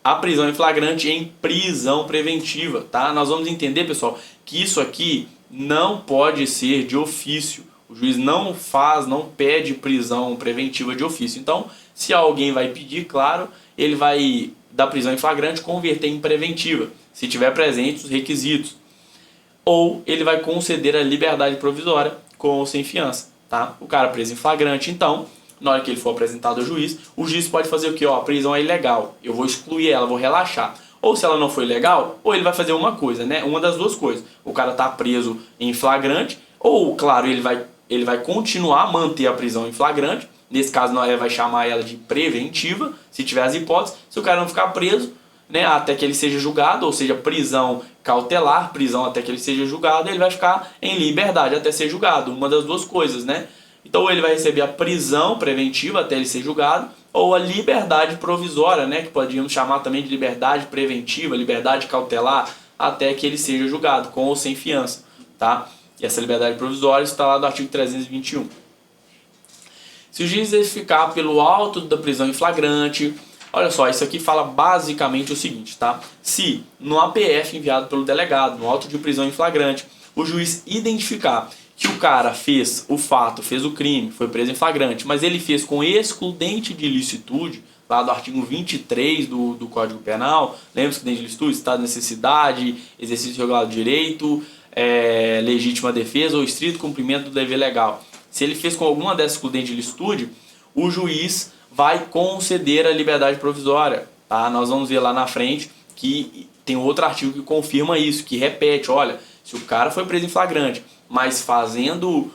a prisão em flagrante em prisão preventiva, tá? Nós vamos entender, pessoal, que isso aqui não pode ser de ofício. O juiz não pede prisão preventiva de ofício. Então, se alguém vai pedir, claro, ele vai da prisão em flagrante converter em preventiva, se tiver presentes os requisitos. Ou ele vai conceder a liberdade provisória com ou sem fiança, tá? O cara preso em flagrante, então, na hora que ele for apresentado ao juiz, o juiz pode fazer o quê? Ó, a prisão é ilegal, eu vou excluir ela, vou relaxar. Ou se ela não foi legal, ou ele vai fazer uma coisa, né? Uma das duas coisas. O cara tá preso em flagrante, ou, claro, ele vai continuar a manter a prisão em flagrante. Nesse caso, nós vai chamar ela de preventiva, se tiver as hipóteses. Se o cara não ficar preso, né, até que ele seja julgado, ou seja, prisão cautelar, prisão até que ele seja julgado, ele vai ficar em liberdade até ser julgado. Uma das duas coisas, né? Então, ou ele vai receber a prisão preventiva até ele ser julgado, ou a liberdade provisória, né, que podíamos chamar também de liberdade preventiva, liberdade cautelar, até que ele seja julgado, com ou sem fiança, tá? E essa liberdade provisória está lá no artigo 321. Se o juiz verificar pelo auto da prisão em flagrante, olha só, isso aqui fala basicamente o seguinte, tá? Se no APF enviado pelo delegado, no auto de prisão em flagrante, o juiz identificar que o cara fez o fato, fez o crime, foi preso em flagrante, mas ele fez com excludente de ilicitude, lá do artigo 23 do Código Penal, lembra excludente de ilicitude, estado de necessidade, exercício regular do direito, legítima defesa ou estrito cumprimento do dever legal. Se ele fez com alguma dessas excludentes de ilicitude, o juiz vai conceder a liberdade provisória, tá? Nós vamos ver lá na frente que tem outro artigo que confirma isso, que repete, olha, se o cara foi preso em flagrante, mas fazendo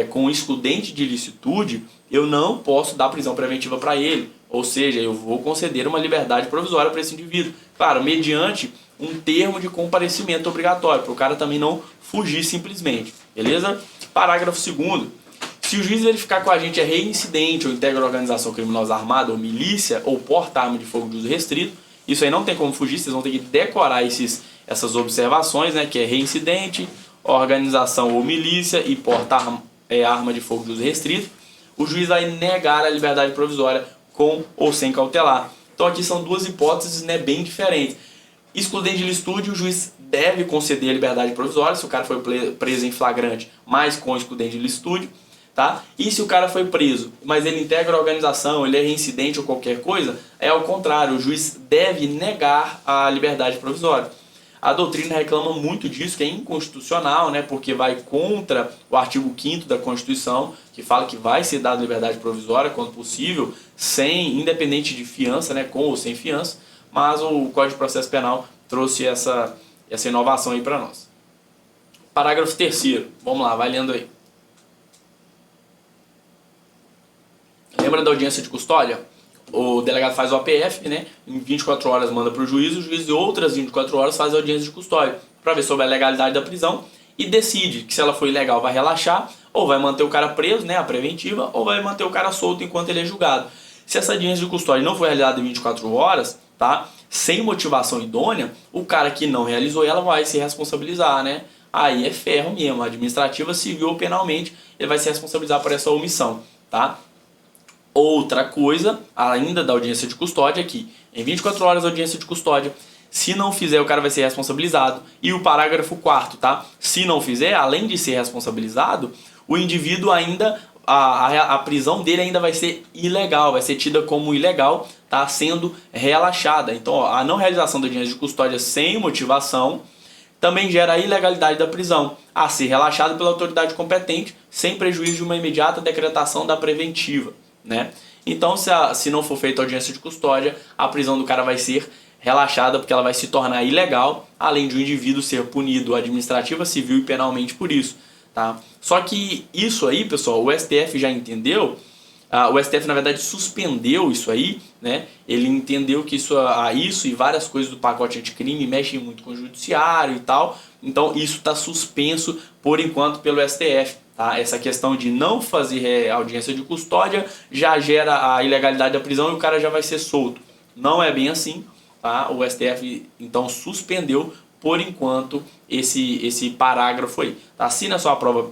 com excludente de ilicitude, eu não posso dar prisão preventiva para ele. Ou seja, eu vou conceder uma liberdade provisória para esse indivíduo. Claro, mediante um termo de comparecimento obrigatório, para o cara também não fugir simplesmente. Beleza? Parágrafo 2º. Se o juiz verificar que o agente é reincidente ou integra organização criminosa armada ou milícia ou porta arma de fogo de uso restrito, isso aí não tem como fugir, vocês vão ter que decorar essas observações, né, que é reincidente, organização ou milícia e porta arma de fogo de uso restrito. O juiz vai negar a liberdade provisória com ou sem cautelar. Então aqui são duas hipóteses, né, bem diferentes. Excludente de ilicitude, o juiz deve conceder a liberdade provisória se o cara foi preso em flagrante, mas com excludente de ilicitude, tá? E se o cara foi preso, mas ele integra a organização, ele é reincidente ou qualquer coisa, é ao contrário, o juiz deve negar a liberdade provisória. A doutrina reclama muito disso, que é inconstitucional, né, porque vai contra o artigo 5º da Constituição, que fala que vai ser dada liberdade provisória, quando possível, independente de fiança, né, com ou sem fiança, mas o Código de Processo Penal trouxe essa inovação aí para nós. Parágrafo 3º, vamos lá, vai lendo aí. Lembra da audiência de custódia? O delegado faz o APF, né? Em 24 horas manda para o juiz em outras 24 horas faz a audiência de custódia, para ver sobre a legalidade da prisão e decide que se ela for ilegal vai relaxar, ou vai manter o cara preso, né, a preventiva, ou vai manter o cara solto enquanto ele é julgado. Se essa audiência de custódia não for realizada em 24 horas, tá? Sem motivação idônea, o cara que não realizou ela vai se responsabilizar, né? Aí é ferro mesmo, administrativa, civil ou penalmente, ele vai se responsabilizar por essa omissão, tá? Outra coisa, ainda da audiência de custódia, é que em 24 horas da audiência de custódia, se não fizer, o cara vai ser responsabilizado. E o parágrafo 4º, tá? Se não fizer, além de ser responsabilizado, o indivíduo ainda, a prisão dele ainda vai ser ilegal, vai ser tida como ilegal, tá? Sendo relaxada. Então, ó, a não realização da audiência de custódia sem motivação também gera a ilegalidade da prisão, a ser relaxada pela autoridade competente, sem prejuízo de uma imediata decretação da preventiva, né? Então, se não for feita audiência de custódia, a prisão do cara vai ser relaxada, porque ela vai se tornar ilegal, além de o indivíduo ser punido administrativa, civil e penalmente por isso. Tá? Só que isso aí, pessoal, o STF já entendeu. O STF, na verdade, suspendeu isso aí, né? Ele entendeu que isso e várias coisas do pacote anticrime mexem muito com o judiciário e tal. Então, isso está suspenso, por enquanto, pelo STF. Tá? Essa questão de não fazer audiência de custódia já gera a ilegalidade da prisão e o cara já vai ser solto. Não é bem assim. Tá? O STF, então, suspendeu, por enquanto, esse parágrafo aí. Tá? Se na sua prova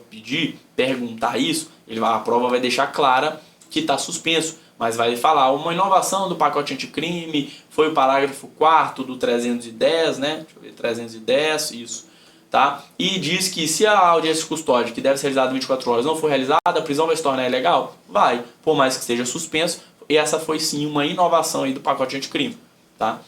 perguntar isso, a prova vai deixar clara que está suspenso, mas vai falar uma inovação do pacote anticrime, foi o parágrafo 4º do 310, né? Deixa eu ver, 310, isso. Tá? E diz que se a audiência de custódia, que deve ser realizada em 24 horas, não for realizada, a prisão vai se tornar ilegal? Vai, por mais que esteja suspenso. E essa foi sim uma inovação aí do pacote anticrime. Tá?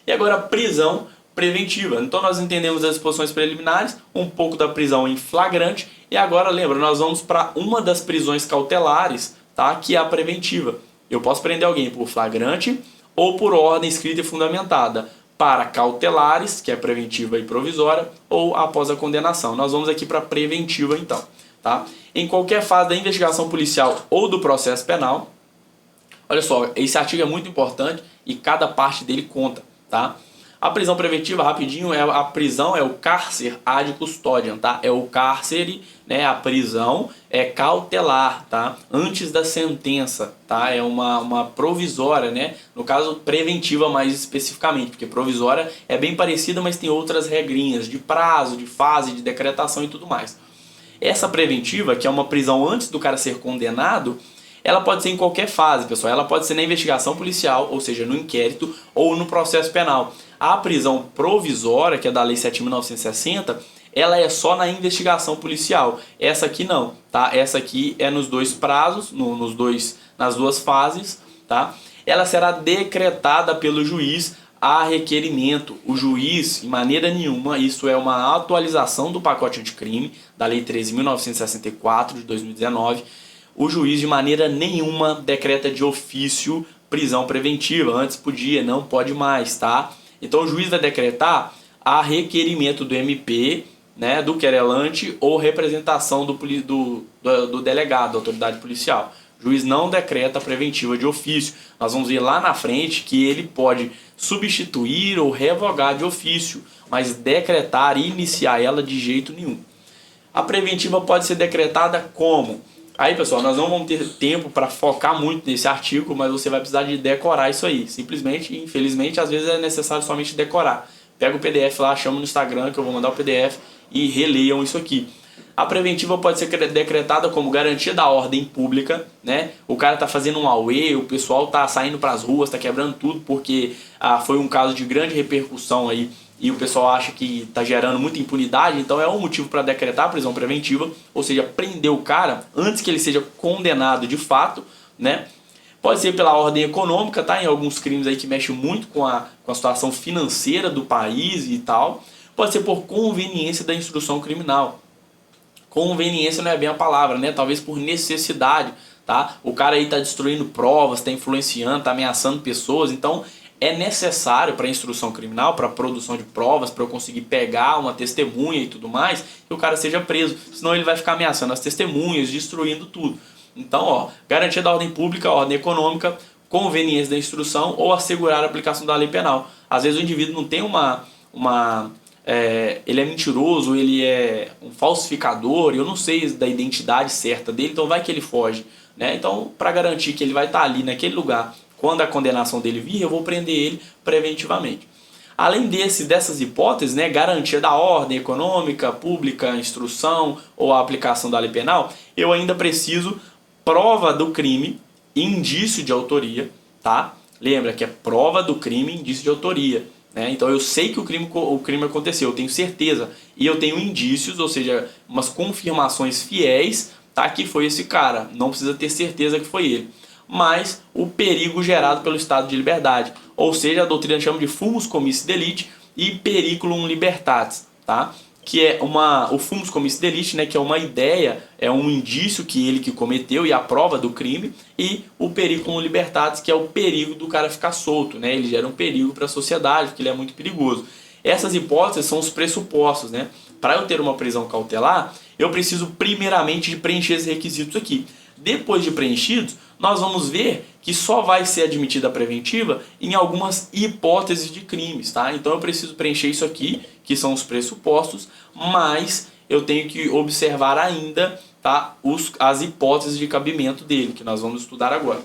E agora, prisão preventiva. Então nós entendemos as disposições preliminares, um pouco da prisão em flagrante, e agora, lembra, nós vamos para uma das prisões cautelares, tá? Que é a preventiva. Eu posso prender alguém por flagrante ou por ordem escrita e fundamentada, para cautelares, que é preventiva e provisória, ou após a condenação. Nós vamos aqui para preventiva então. Tá? Em qualquer fase da investigação policial ou do processo penal, olha só, esse artigo é muito importante e cada parte dele conta. Tá? A prisão preventiva, rapidinho, a prisão é o cárcere ad custodiam, tá? É o cárcere, né? A prisão é cautelar, tá? Antes da sentença, tá? É uma provisória, né? No caso, preventiva mais especificamente, porque provisória é bem parecida, mas tem outras regrinhas de prazo, de fase, de decretação e tudo mais. Essa preventiva, que é uma prisão antes do cara ser condenado, ela pode ser em qualquer fase, pessoal. Ela pode ser na investigação policial, ou seja, no inquérito ou no processo penal. A prisão provisória, que é da Lei 7.960, ela é só na investigação policial. Essa aqui não, tá? Essa aqui é nos dois prazos, nas duas fases, tá? Ela será decretada pelo juiz a requerimento. O juiz, em maneira nenhuma, isso é uma atualização do pacote anticrime, da Lei 13.964 de 2019, o juiz de maneira nenhuma decreta de ofício prisão preventiva. Antes podia, não pode mais, tá? Então o juiz vai decretar a requerimento do MP, né, do querelante ou representação do delegado, da autoridade policial. O juiz não decreta a preventiva de ofício. Nós vamos ver lá na frente que ele pode substituir ou revogar de ofício, mas decretar e iniciar ela de jeito nenhum. A preventiva pode ser decretada como? Aí, pessoal, nós não vamos ter tempo para focar muito nesse artigo, mas você vai precisar de decorar isso aí. Simplesmente, infelizmente, às vezes é necessário somente decorar. Pega o PDF lá, chama no Instagram que eu vou mandar o PDF e releiam isso aqui. A preventiva pode ser decretada como garantia da ordem pública, né? O cara tá fazendo um auê, o pessoal tá saindo para as ruas, tá quebrando tudo porque foi um caso de grande repercussão aí e o pessoal acha que está gerando muita impunidade, então é um motivo para decretar a prisão preventiva, ou seja, prender o cara antes que ele seja condenado de fato, né? Pode ser pela ordem econômica, tá? Em alguns crimes aí que mexem muito com a situação financeira do país e tal. Pode ser por conveniência da instrução criminal. Conveniência não é bem a palavra, né? Talvez por necessidade, tá? O cara aí está destruindo provas, está influenciando, está ameaçando pessoas, então é necessário para a instrução criminal, para a produção de provas, para eu conseguir pegar uma testemunha e tudo mais, que o cara seja preso. Senão ele vai ficar ameaçando as testemunhas, destruindo tudo. Então, ó, garantia da ordem pública, ordem econômica, conveniência da instrução ou assegurar a aplicação da lei penal. Às vezes o indivíduo não tem ele é mentiroso, ele é um falsificador, eu não sei da identidade certa dele, então vai que ele foge, né? Então, para garantir que ele vai estar ali naquele lugar quando a condenação dele vir, eu vou prender ele preventivamente. Além dessas hipóteses, né, garantia da ordem econômica, pública, instrução ou a aplicação da lei penal, eu ainda preciso prova do crime e indício de autoria, tá? Lembra que é prova do crime e indício de autoria, né? Então eu sei que o crime aconteceu, eu tenho certeza, e eu tenho indícios, ou seja, umas confirmações fiéis, tá, que foi esse cara, não precisa ter certeza que foi ele. Mas o perigo gerado pelo estado de liberdade, ou seja, a doutrina chama de fumus commissi delicti e periculum libertatis, tá? que é o fumus comis delicti, né, que é uma ideia, é um indício que ele que cometeu e a prova do crime, e o periculum libertatis, que é o perigo do cara ficar solto, né, ele gera um perigo para a sociedade, porque ele é muito perigoso. Essas hipóteses são os pressupostos, né? Para eu ter uma prisão cautelar, eu preciso primeiramente de preencher esses requisitos aqui. Depois de preenchidos, nós vamos ver que só vai ser admitida a preventiva em algumas hipóteses de crimes, tá? Então eu preciso preencher isso aqui, que são os pressupostos, mas eu tenho que observar ainda, tá, as hipóteses de cabimento dele, que nós vamos estudar agora.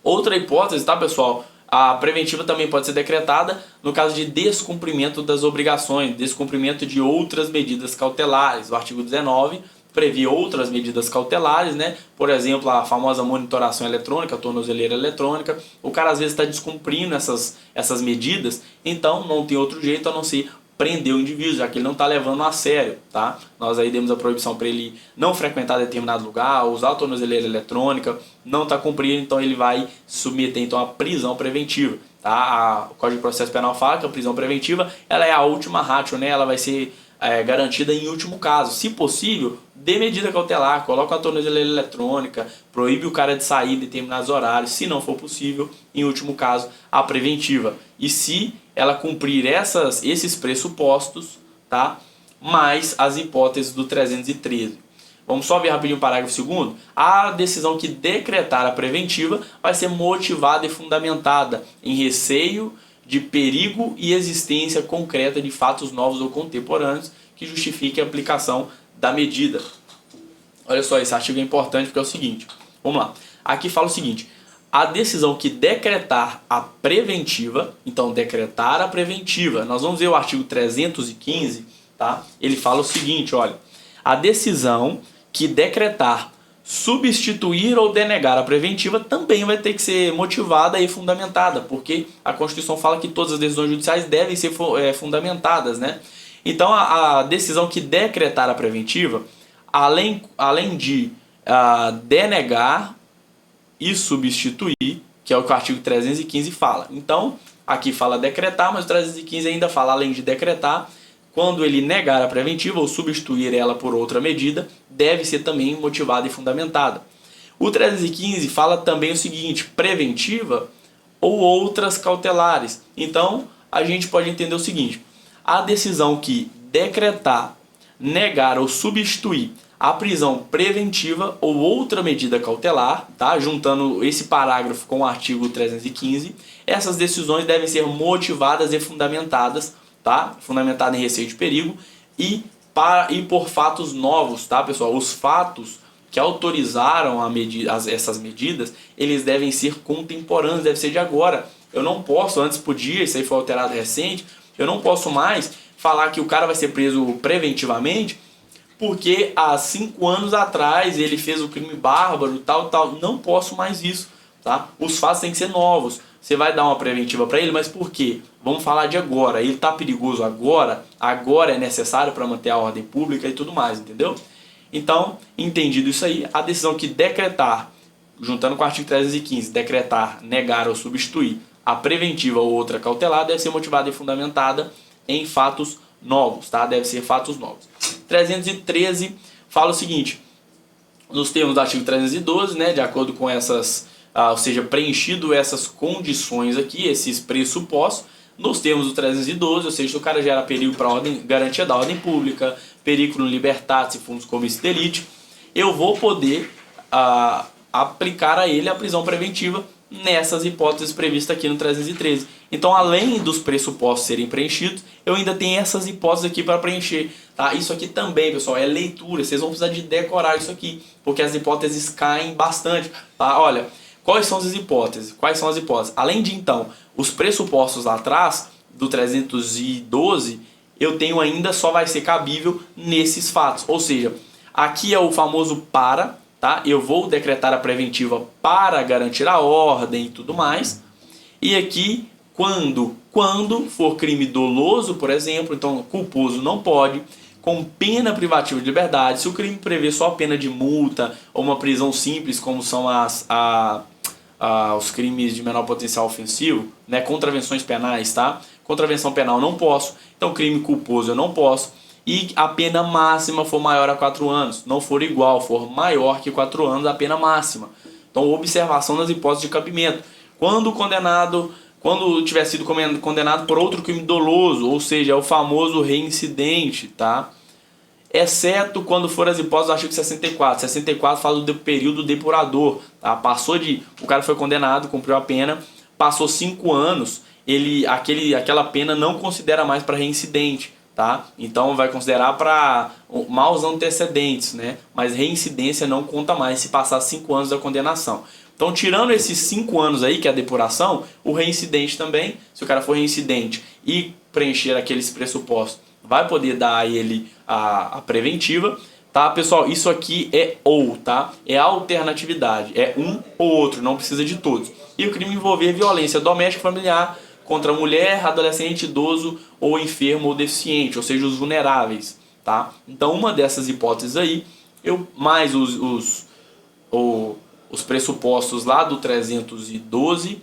Outra hipótese, tá, pessoal? A preventiva também pode ser decretada no caso de descumprimento das obrigações, descumprimento de outras medidas cautelares. O artigo 19 prevê outras medidas cautelares, né? Por exemplo, a famosa monitoração eletrônica, a tornozeleira eletrônica. O cara às vezes está descumprindo essas medidas, então não tem outro jeito a não ser prender o indivíduo, já que ele não está levando a sério, tá? Nós aí demos a proibição para ele não frequentar determinado lugar, usar a tornozeleira eletrônica, não está cumprindo, então ele vai submeter então a prisão preventiva, tá? O Código de Processo Penal fala que a prisão preventiva ela é a última ratio, né? Ela vai ser garantida em último caso. Se possível, dê medida cautelar, coloca a tornozeleira eletrônica, proíbe o cara de sair em determinados horários, se não for possível, em último caso, a preventiva. E se ela cumprir esses pressupostos, tá? Mais as hipóteses do 313. Vamos só ver rapidinho o parágrafo 2º. A decisão que decretar a preventiva vai ser motivada e fundamentada em receio de perigo e existência concreta de fatos novos ou contemporâneos que justifiquem a aplicação da medida. Olha só, esse artigo é importante porque é o seguinte. Vamos lá. Aqui fala o seguinte. A decisão que decretar a preventiva, então decretar a preventiva, nós vamos ver o artigo 315, tá? Ele fala o seguinte, olha. A decisão que decretar substituir ou denegar a preventiva também vai ter que ser motivada e fundamentada, porque a Constituição fala que todas as decisões judiciais devem ser fundamentadas, né? Então a decisão que decretar a preventiva, além de denegar e substituir, que é o que o artigo 315 fala. Então, aqui fala decretar, mas o 315 ainda fala, além de decretar, quando ele negar a preventiva ou substituir ela por outra medida, deve ser também motivada e fundamentada. O 315 fala também o seguinte, preventiva ou outras cautelares. Então, a gente pode entender o seguinte, a decisão que decretar, negar ou substituir a prisão preventiva ou outra medida cautelar, tá? Juntando esse parágrafo com o artigo 315, essas decisões devem ser motivadas e fundamentadas, tá? Fundamentada em receio de perigo e por fatos novos, tá, pessoal? Os fatos que autorizaram essas medidas, eles devem ser contemporâneos, devem ser de agora. Eu não posso, antes podia, isso aí foi alterado recente, eu não posso mais falar que o cara vai ser preso preventivamente porque há 5 anos atrás ele fez o crime bárbaro, tal. Não posso mais isso, tá? Os fatos têm que ser novos. Você vai dar uma preventiva para ele, mas por quê? Vamos falar de agora. Ele está perigoso agora é necessário para manter a ordem pública e tudo mais, entendeu? Então, entendido isso aí, a decisão que decretar, juntando com o artigo 315, decretar, negar ou substituir a preventiva ou outra cautelar deve ser motivada e fundamentada em fatos novos, tá? Deve ser fatos novos. 313 fala o seguinte, nos termos do artigo 312, né, de acordo com essas, ou seja, preenchido essas condições aqui, esses pressupostos, nos termos do 312, ou seja, se o cara gera perigo para a ordem, garantia da ordem pública, periculum libertatis e fumus comis delicti, eu vou poder aplicar a ele a prisão preventiva nessas hipóteses previstas aqui no 313. Então, além dos pressupostos serem preenchidos, eu ainda tenho essas hipóteses aqui para preencher, tá? Isso aqui também, pessoal, é leitura. Vocês vão precisar de decorar isso aqui, porque as hipóteses caem bastante, tá? Olha, quais são as hipóteses? Quais são as hipóteses? Além de, então, os pressupostos lá atrás, do 312, eu tenho ainda, só vai ser cabível nesses fatos. Ou seja, aqui é o famoso para, tá? Eu vou decretar a preventiva para garantir a ordem e tudo mais. E aqui, quando for crime doloso, por exemplo, então culposo não pode, com pena privativa de liberdade, se o crime prevê só pena de multa ou uma prisão simples, como são os crimes de menor potencial ofensivo, né? Contravenções penais, tá? Contravenção penal não posso, então crime culposo eu não posso. e a pena máxima for maior a 4 anos. Não for igual, for maior que 4 anos a pena máxima. Então, observação das hipóteses de cabimento. Quando tiver sido condenado por outro crime doloso, ou seja, é o famoso reincidente, tá? Exceto quando for as hipóteses do artigo 64. 64 fala do período depurador, tá? O cara foi condenado, cumpriu a pena, passou 5 anos, aquela pena não considera mais para reincidente, tá? Então vai considerar para maus antecedentes, né? Mas reincidência não conta mais se passar 5 anos da condenação. Então, tirando esses 5 anos aí, que é a depuração, o reincidente também, se o cara for reincidente e preencher aqueles pressupostos, vai poder dar a ele a preventiva, tá, pessoal? Isso aqui é tá? É alternatividade, é um ou outro, não precisa de todos. E o crime envolver violência doméstica familiar contra mulher, adolescente, idoso ou enfermo ou deficiente, ou seja, os vulneráveis, tá? Então, uma dessas hipóteses aí, mais os pressupostos lá do 312,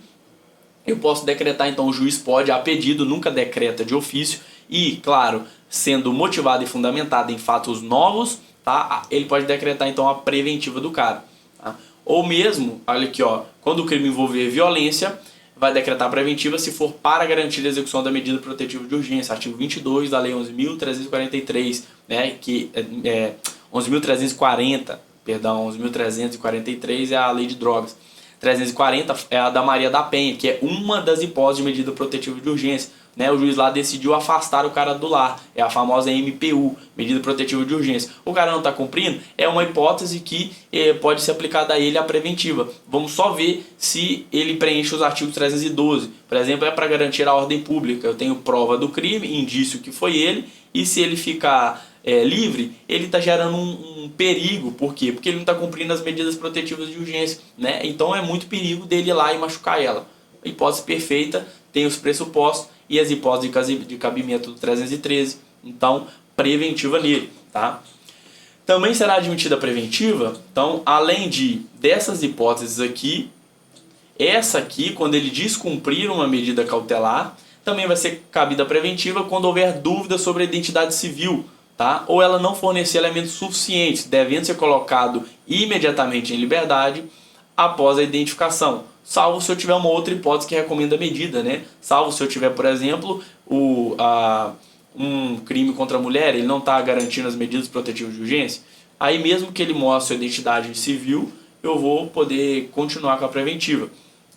eu posso decretar, então o juiz pode, a pedido, nunca decreta de ofício, e, claro, sendo motivado e fundamentado em fatos novos, tá? Ele pode decretar, então, a preventiva do cara. Tá? Ou mesmo, olha aqui, ó, quando o crime envolver violência, vai decretar a preventiva se for para garantir a execução da medida protetiva de urgência, artigo 22 da Lei 11.343, né, que 11.340, perdão, 11.343 é a Lei de Drogas. 340 é a da Maria da Penha, que é uma das hipóteses de medida protetiva de urgência. Né, o juiz lá decidiu afastar o cara do lar, é a famosa MPU, medida protetiva de urgência. O cara não está cumprindo, é uma hipótese que pode ser aplicada a ele a preventiva. Vamos só ver se ele preenche os artigos 312. Por exemplo, é para garantir a ordem pública. Eu tenho prova do crime, indício que foi ele, e se ele ficar livre, ele está gerando um perigo. Por quê? Porque ele não está cumprindo as medidas protetivas de urgência. Né? Então é muito perigo dele ir lá e machucar ela. A hipótese perfeita tem os pressupostos e as hipóteses de cabimento do 313, então preventiva nele, tá? Também será admitida a preventiva, então além dessas hipóteses aqui, essa aqui, quando ele descumprir uma medida cautelar, também vai ser cabida a preventiva quando houver dúvida sobre a identidade civil, tá? Ou ela não fornecer elementos suficientes, devendo ser colocado imediatamente em liberdade após a identificação. Salvo se eu tiver uma outra hipótese que recomenda a medida, né? Salvo se eu tiver, por exemplo, um crime contra a mulher, ele não está garantindo as medidas protetivas de urgência. Aí mesmo que ele mostre a identidade civil, eu vou poder continuar com a preventiva.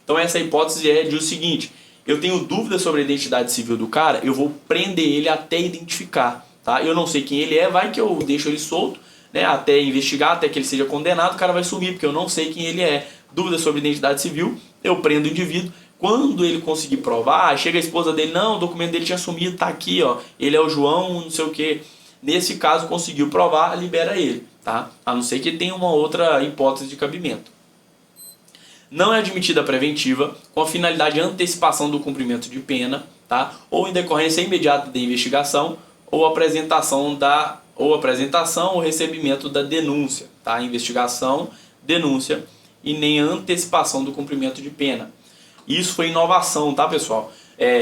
Então essa hipótese é de o seguinte: eu tenho dúvida sobre a identidade civil do cara, eu vou prender ele até identificar, tá? Eu não sei quem ele é, vai que eu deixo ele solto, né? Até investigar, até que ele seja condenado, o cara vai sumir, porque eu não sei quem ele é. Dúvida sobre identidade civil, eu prendo o indivíduo. Quando ele conseguir provar, chega a esposa dele, não, o documento dele tinha sumido, tá aqui, ó, ele é o João, não sei o que. Nesse caso, conseguiu provar, libera ele, tá? A não ser que tenha uma outra hipótese de cabimento. Não é admitida a preventiva com a finalidade de antecipação do cumprimento de pena, tá? Ou em decorrência imediata da investigação, ou apresentação ou recebimento da denúncia, tá? Investigação, denúncia, e nem antecipação do cumprimento de pena. Isso foi inovação, tá, pessoal?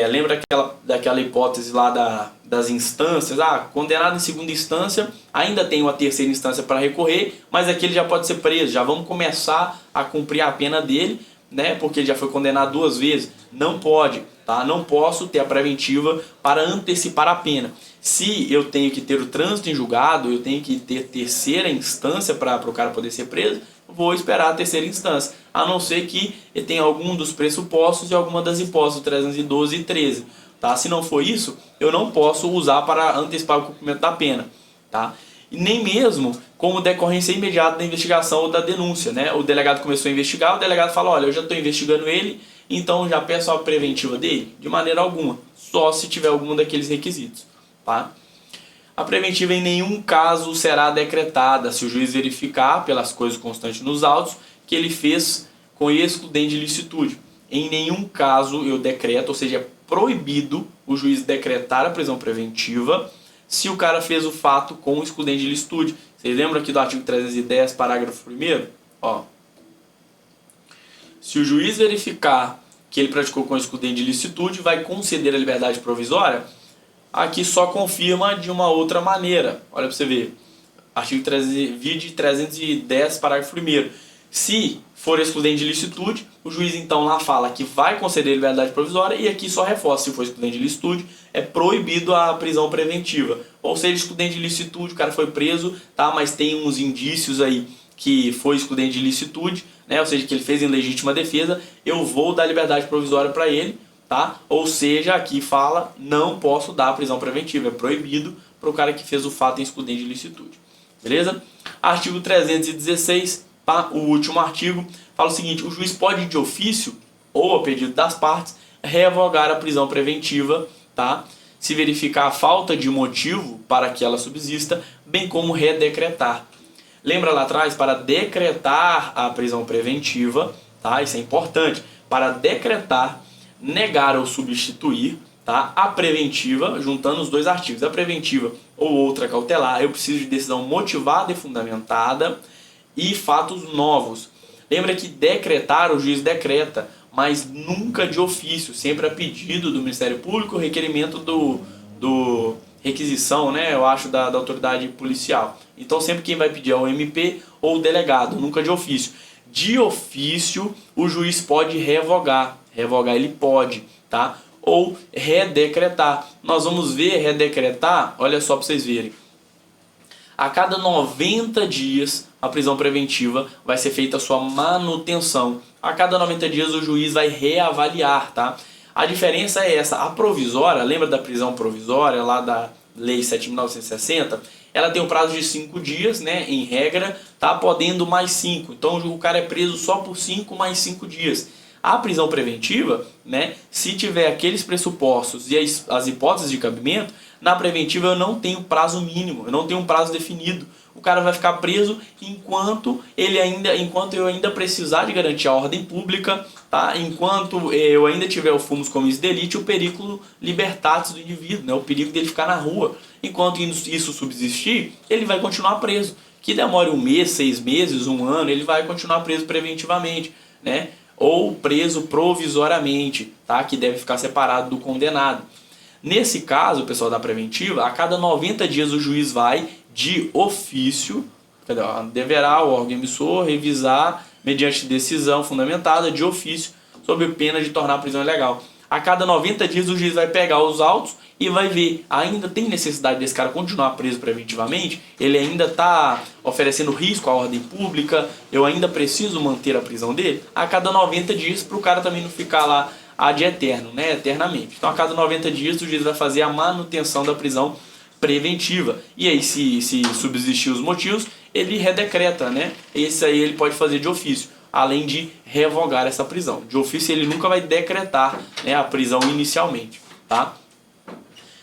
Lembra daquela hipótese lá das instâncias? Condenado em segunda instância, ainda tem uma terceira instância para recorrer, mas aqui ele já pode ser preso. Já vamos começar a cumprir a pena dele, né? Porque ele já foi condenado 2 vezes. Não pode, tá? Não posso ter a preventiva para antecipar a pena. Se eu tenho que ter o trânsito em julgado, eu tenho que ter terceira instância para o cara poder ser preso, vou esperar a terceira instância, a não ser que ele tenha algum dos pressupostos e alguma das hipóteses, 312 e 13. Tá? Se não for isso, eu não posso usar para antecipar o cumprimento da pena. Tá? E nem mesmo como decorrência imediata da investigação ou da denúncia. Né? O delegado começou a investigar, o delegado fala, olha, eu já estou investigando ele, então já peço a preventiva dele? De maneira alguma, só se tiver algum daqueles requisitos. Tá? A preventiva em nenhum caso será decretada se o juiz verificar, pelas coisas constantes nos autos, que ele fez com excludente de licitude. Em nenhum caso eu decreto, ou seja, é proibido o juiz decretar a prisão preventiva se o cara fez o fato com excludente de licitude. Vocês lembram aqui do artigo 310, parágrafo 1º? Ó, se o juiz verificar que ele praticou com excludente de licitude, vai conceder a liberdade provisória aqui só confirma de uma outra maneira. Olha para você ver. Artigo 310, parágrafo 1º. Se for excludente de licitude, o juiz então lá fala que vai conceder liberdade provisória e aqui só reforça, se for excludente de licitude, é proibido a prisão preventiva. Ou seja, excludente de licitude, o cara foi preso, tá? Mas tem uns indícios aí que foi excludente de licitude, né? Ou seja, que ele fez em legítima defesa, eu vou dar liberdade provisória para ele, tá? Ou seja, aqui fala, não posso dar prisão preventiva, é proibido para o cara que fez o fato em excludente de licitude. Beleza? Artigo 316, tá? O último artigo, fala o seguinte: o juiz pode de ofício, ou a pedido das partes, revogar a prisão preventiva, tá? Se verificar a falta de motivo para que ela subsista, bem como redecretar. Lembra lá atrás, para decretar a prisão preventiva, tá? Isso é importante. Para decretar, negar ou substituir, tá? A preventiva, juntando os dois artigos, a preventiva ou outra cautelar, eu preciso de decisão motivada e fundamentada e fatos novos. Lembra que decretar, o juiz decreta, mas nunca de ofício, sempre a pedido do Ministério Público, requerimento do requisição, né, eu acho, da autoridade policial. Então sempre quem vai pedir é o MP ou o delegado, nunca de ofício. De ofício, o juiz pode revogar ele pode, tá? Ou redecretar. Nós vamos ver redecretar, olha só para vocês verem. A cada 90 dias, a prisão preventiva vai ser feita a sua manutenção. A cada 90 dias o juiz vai reavaliar, tá? A diferença é essa, a provisória, lembra da prisão provisória lá da Lei 7.960? Ela tem um prazo de 5 dias, né, em regra, tá podendo mais 5. Então o cara é preso só por 5 mais 5 dias. A prisão preventiva, né, se tiver aqueles pressupostos e as hipóteses de cabimento, na preventiva eu não tenho prazo mínimo, eu não tenho um prazo definido. O cara vai ficar preso enquanto eu ainda precisar de garantir a ordem pública, tá? Enquanto eu ainda tiver o fumus comis delicti, o periculo libertatis do indivíduo, né? O perigo dele ficar na rua. Enquanto isso subsistir, ele vai continuar preso. Que demore 1 mês, 6 meses, 1 ano, ele vai continuar preso preventivamente, né? Ou preso provisoriamente, tá? Que deve ficar separado do condenado. Nesse caso, pessoal, da preventiva, a cada 90 dias o juiz vai, de ofício, deverá o órgão emissor revisar, mediante decisão fundamentada, de ofício, sob pena de tornar a prisão ilegal. A cada 90 dias o juiz vai pegar os autos e vai ver, ainda tem necessidade desse cara continuar preso preventivamente? Ele ainda está oferecendo risco à ordem pública? Eu ainda preciso manter a prisão dele? A cada 90 dias, para o cara também não ficar lá ad eterno, né? Eternamente. Então a cada 90 dias o juiz vai fazer a manutenção da prisão preventiva. E aí, se subsistir os motivos, ele redecreta, né? Esse aí ele pode fazer de ofício, além de revogar essa prisão. De ofício ele nunca vai decretar, né, a prisão inicialmente, tá?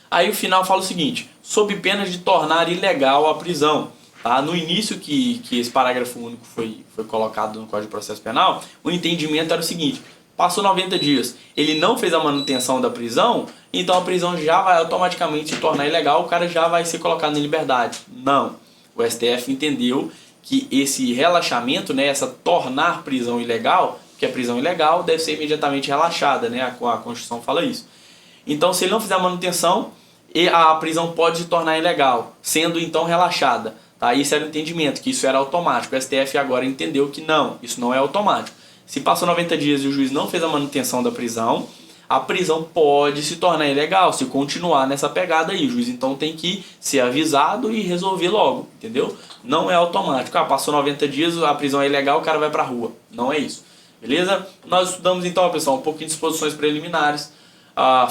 Aí o final fala o seguinte: sob pena de tornar ilegal a prisão. Tá? No início que esse parágrafo único foi colocado no Código de Processo Penal, o entendimento era o seguinte: passou 90 dias, ele não fez a manutenção da prisão, então a prisão já vai automaticamente se tornar ilegal, o cara já vai ser colocado em liberdade. Não. O STF entendeu que esse relaxamento, né, essa tornar prisão ilegal, que a prisão ilegal deve ser imediatamente relaxada, né, a Constituição fala isso. Então, se ele não fizer a manutenção, a prisão pode se tornar ilegal, sendo então relaxada. Tá? Esse era o entendimento, que isso era automático. O STF agora entendeu que não, isso não é automático. Se passou 90 dias e o juiz não fez a manutenção da prisão, a prisão pode se tornar ilegal, se continuar nessa pegada aí. O juiz então tem que ser avisado e resolver logo, entendeu? Não é automático. Passou 90 dias, a prisão é ilegal, o cara vai pra rua. Não é isso. Beleza? Nós estudamos então, pessoal, um pouquinho de disposições preliminares,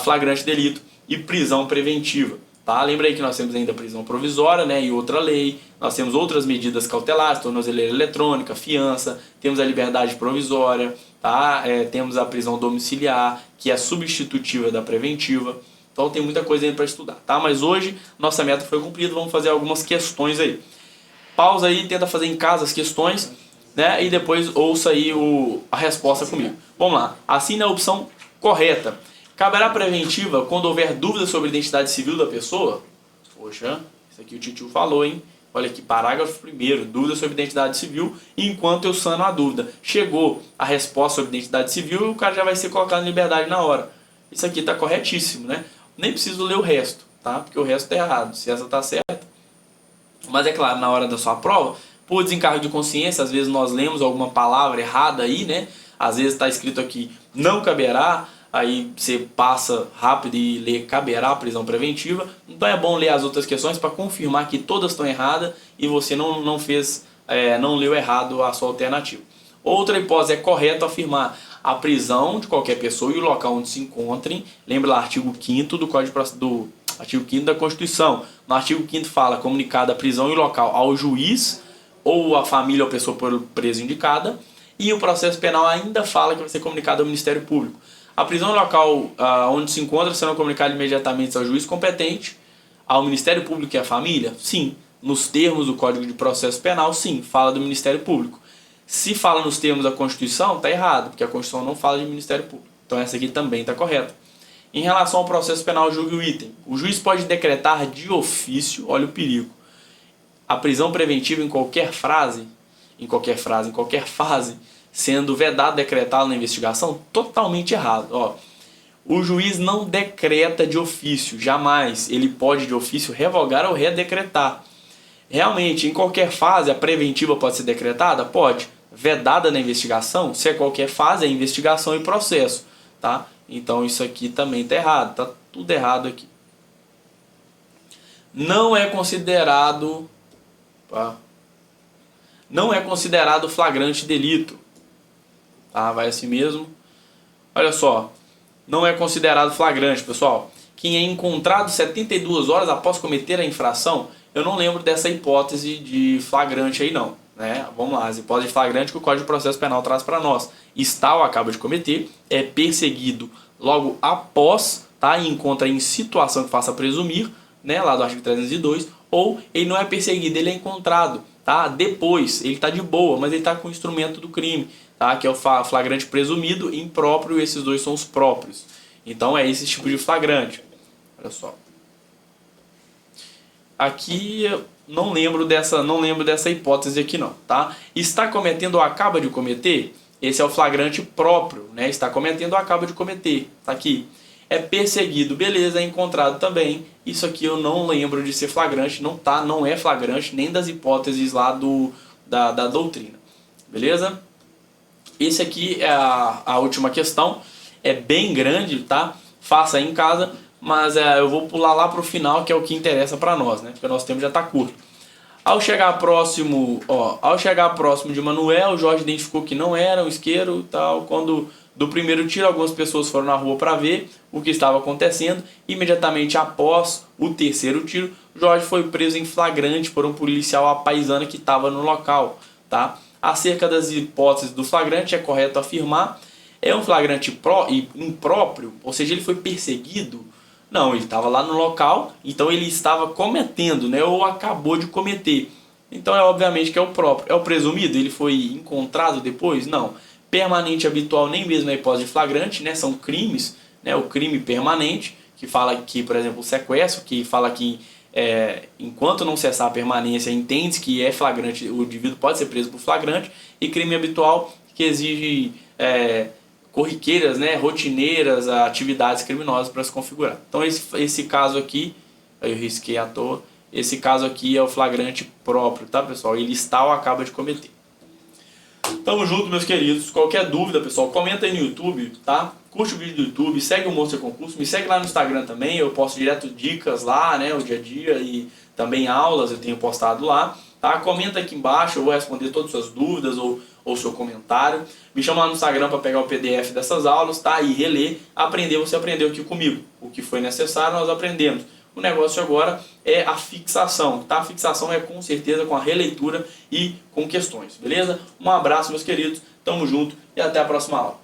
flagrante delito e prisão preventiva. Tá? Lembra aí que nós temos ainda prisão provisória, né, e outra lei, nós temos outras medidas cautelares, tornozeleira eletrônica, fiança, temos a liberdade provisória, tá? Temos a prisão domiciliar, que é substitutiva da preventiva. Então tem muita coisa ainda para estudar, tá? Mas hoje nossa meta foi cumprida, vamos fazer algumas questões aí. Pausa aí, tenta fazer em casa as questões, né, e depois ouça aí a resposta comigo. Vamos lá, assine a opção correta. Caberá preventiva quando houver dúvida sobre a identidade civil da pessoa? Poxa, isso aqui o Titio falou, hein? Olha aqui, parágrafo 1º, dúvida sobre identidade civil, enquanto eu sano a dúvida. Chegou a resposta sobre identidade civil, o cara já vai ser colocado em liberdade na hora. Isso aqui está corretíssimo, né? Nem preciso ler o resto, tá? Porque o resto tá errado, se essa tá certa. Mas é claro, na hora da sua prova, por desencargo de consciência, às vezes nós lemos alguma palavra errada aí, né? Às vezes está escrito aqui, não caberá, aí você passa rápido e lê caberá a prisão preventiva. Então é bom ler as outras questões para confirmar que todas estão erradas e você não fez, não leu errado a sua alternativa. Outra hipótese é correto afirmar a prisão de qualquer pessoa e o local onde se encontrem. Lembra lá, artigo 5º do Código do artigo 5º da Constituição. No artigo 5º fala comunicada a prisão e o local ao juiz ou a família ou pessoa por preso indicada. E o processo penal ainda fala que vai ser comunicado ao Ministério Público. A prisão e o local onde se encontra serão comunicados imediatamente ao juiz competente, ao Ministério Público e à família? Sim. Nos termos do Código de Processo Penal, sim, fala do Ministério Público. Se fala nos termos da Constituição, está errado, porque a Constituição não fala de Ministério Público. Então essa aqui também está correta. Em relação ao processo penal, julgue o item. O juiz pode decretar de ofício, olha o perigo, a prisão preventiva em qualquer fase, em qualquer fase, sendo vedado decretá-lo na investigação? Totalmente errado. Ó, o juiz não decreta de ofício, jamais. Ele pode de ofício revogar ou redecretar. Realmente, em qualquer fase, a preventiva pode ser decretada? Pode. Vedada na investigação? Se é qualquer fase, é investigação e processo. Tá? Então isso aqui também está errado. Está tudo errado aqui. Não é considerado... Não é considerado flagrante delito. Tá? Vai assim mesmo. Olha só. Não é considerado flagrante, pessoal. Quem é encontrado 72 horas após cometer a infração... Eu não lembro dessa hipótese de flagrante aí não, né? Vamos lá, as hipóteses de flagrante que o Código de Processo Penal traz para nós. Está ou acaba de cometer, é perseguido logo após, tá? E encontra em situação que faça presumir, né? Lá do artigo 302, ou ele não é perseguido, ele é encontrado, tá? Depois, ele está de boa, mas ele está com o instrumento do crime, tá? Que é o flagrante presumido, impróprio, esses dois são os próprios. Então é esse tipo de flagrante. Olha só. Aqui eu não lembro dessa hipótese aqui não, tá? Está cometendo ou acaba de cometer? Esse é o flagrante próprio, né? Está cometendo ou acaba de cometer, tá aqui. É perseguido, beleza, é encontrado também. Isso aqui eu não lembro de ser flagrante, não é flagrante nem das hipóteses lá da doutrina, beleza? Esse aqui é a última questão, é bem grande, tá? Faça aí em casa. Mas eu vou pular lá para o final, que é o que interessa para nós, né? Porque o nosso tempo já está curto. Ao chegar próximo de Manuel, Jorge identificou que não era um isqueiro e tal. Quando do primeiro tiro, algumas pessoas foram na rua para ver o que estava acontecendo. Imediatamente após o terceiro tiro, Jorge foi preso em flagrante por um policial à paisana que estava no local, tá? Acerca das hipóteses do flagrante, é correto afirmar, é um flagrante impróprio, ou seja, ele foi perseguido. Não, ele estava lá no local, então ele estava cometendo, né, ou acabou de cometer. Então é obviamente que é o próprio. É o presumido? Ele foi encontrado depois? Não. Permanente habitual nem mesmo é hipótese de flagrante, né, são crimes, né, o crime permanente, que fala aqui, por exemplo, o sequestro, que fala que enquanto não cessar a permanência, entende que é flagrante, o indivíduo pode ser preso por flagrante, e crime habitual, que exige... corriqueiras, né, rotineiras, atividades criminosas para se configurar. Então esse caso aqui, eu risquei à toa, esse caso aqui é o flagrante próprio, tá, pessoal? Ele está ou acaba de cometer. Tamo junto, meus queridos. Qualquer dúvida, pessoal, comenta aí no YouTube, tá? Curte o vídeo do YouTube, segue o Monster Concurso, me segue lá no Instagram também, eu posto direto dicas lá, né, o dia a dia, e também aulas eu tenho postado lá, tá? Comenta aqui embaixo, eu vou responder todas as suas dúvidas ou seu comentário. Me chama lá no Instagram para pegar o PDF dessas aulas, tá? E reler, aprender, você aprendeu aqui comigo. O que foi necessário nós aprendemos. O negócio agora é a fixação, tá? A fixação é com certeza com a releitura e com questões, beleza? Um abraço, meus queridos, tamo junto e até a próxima aula.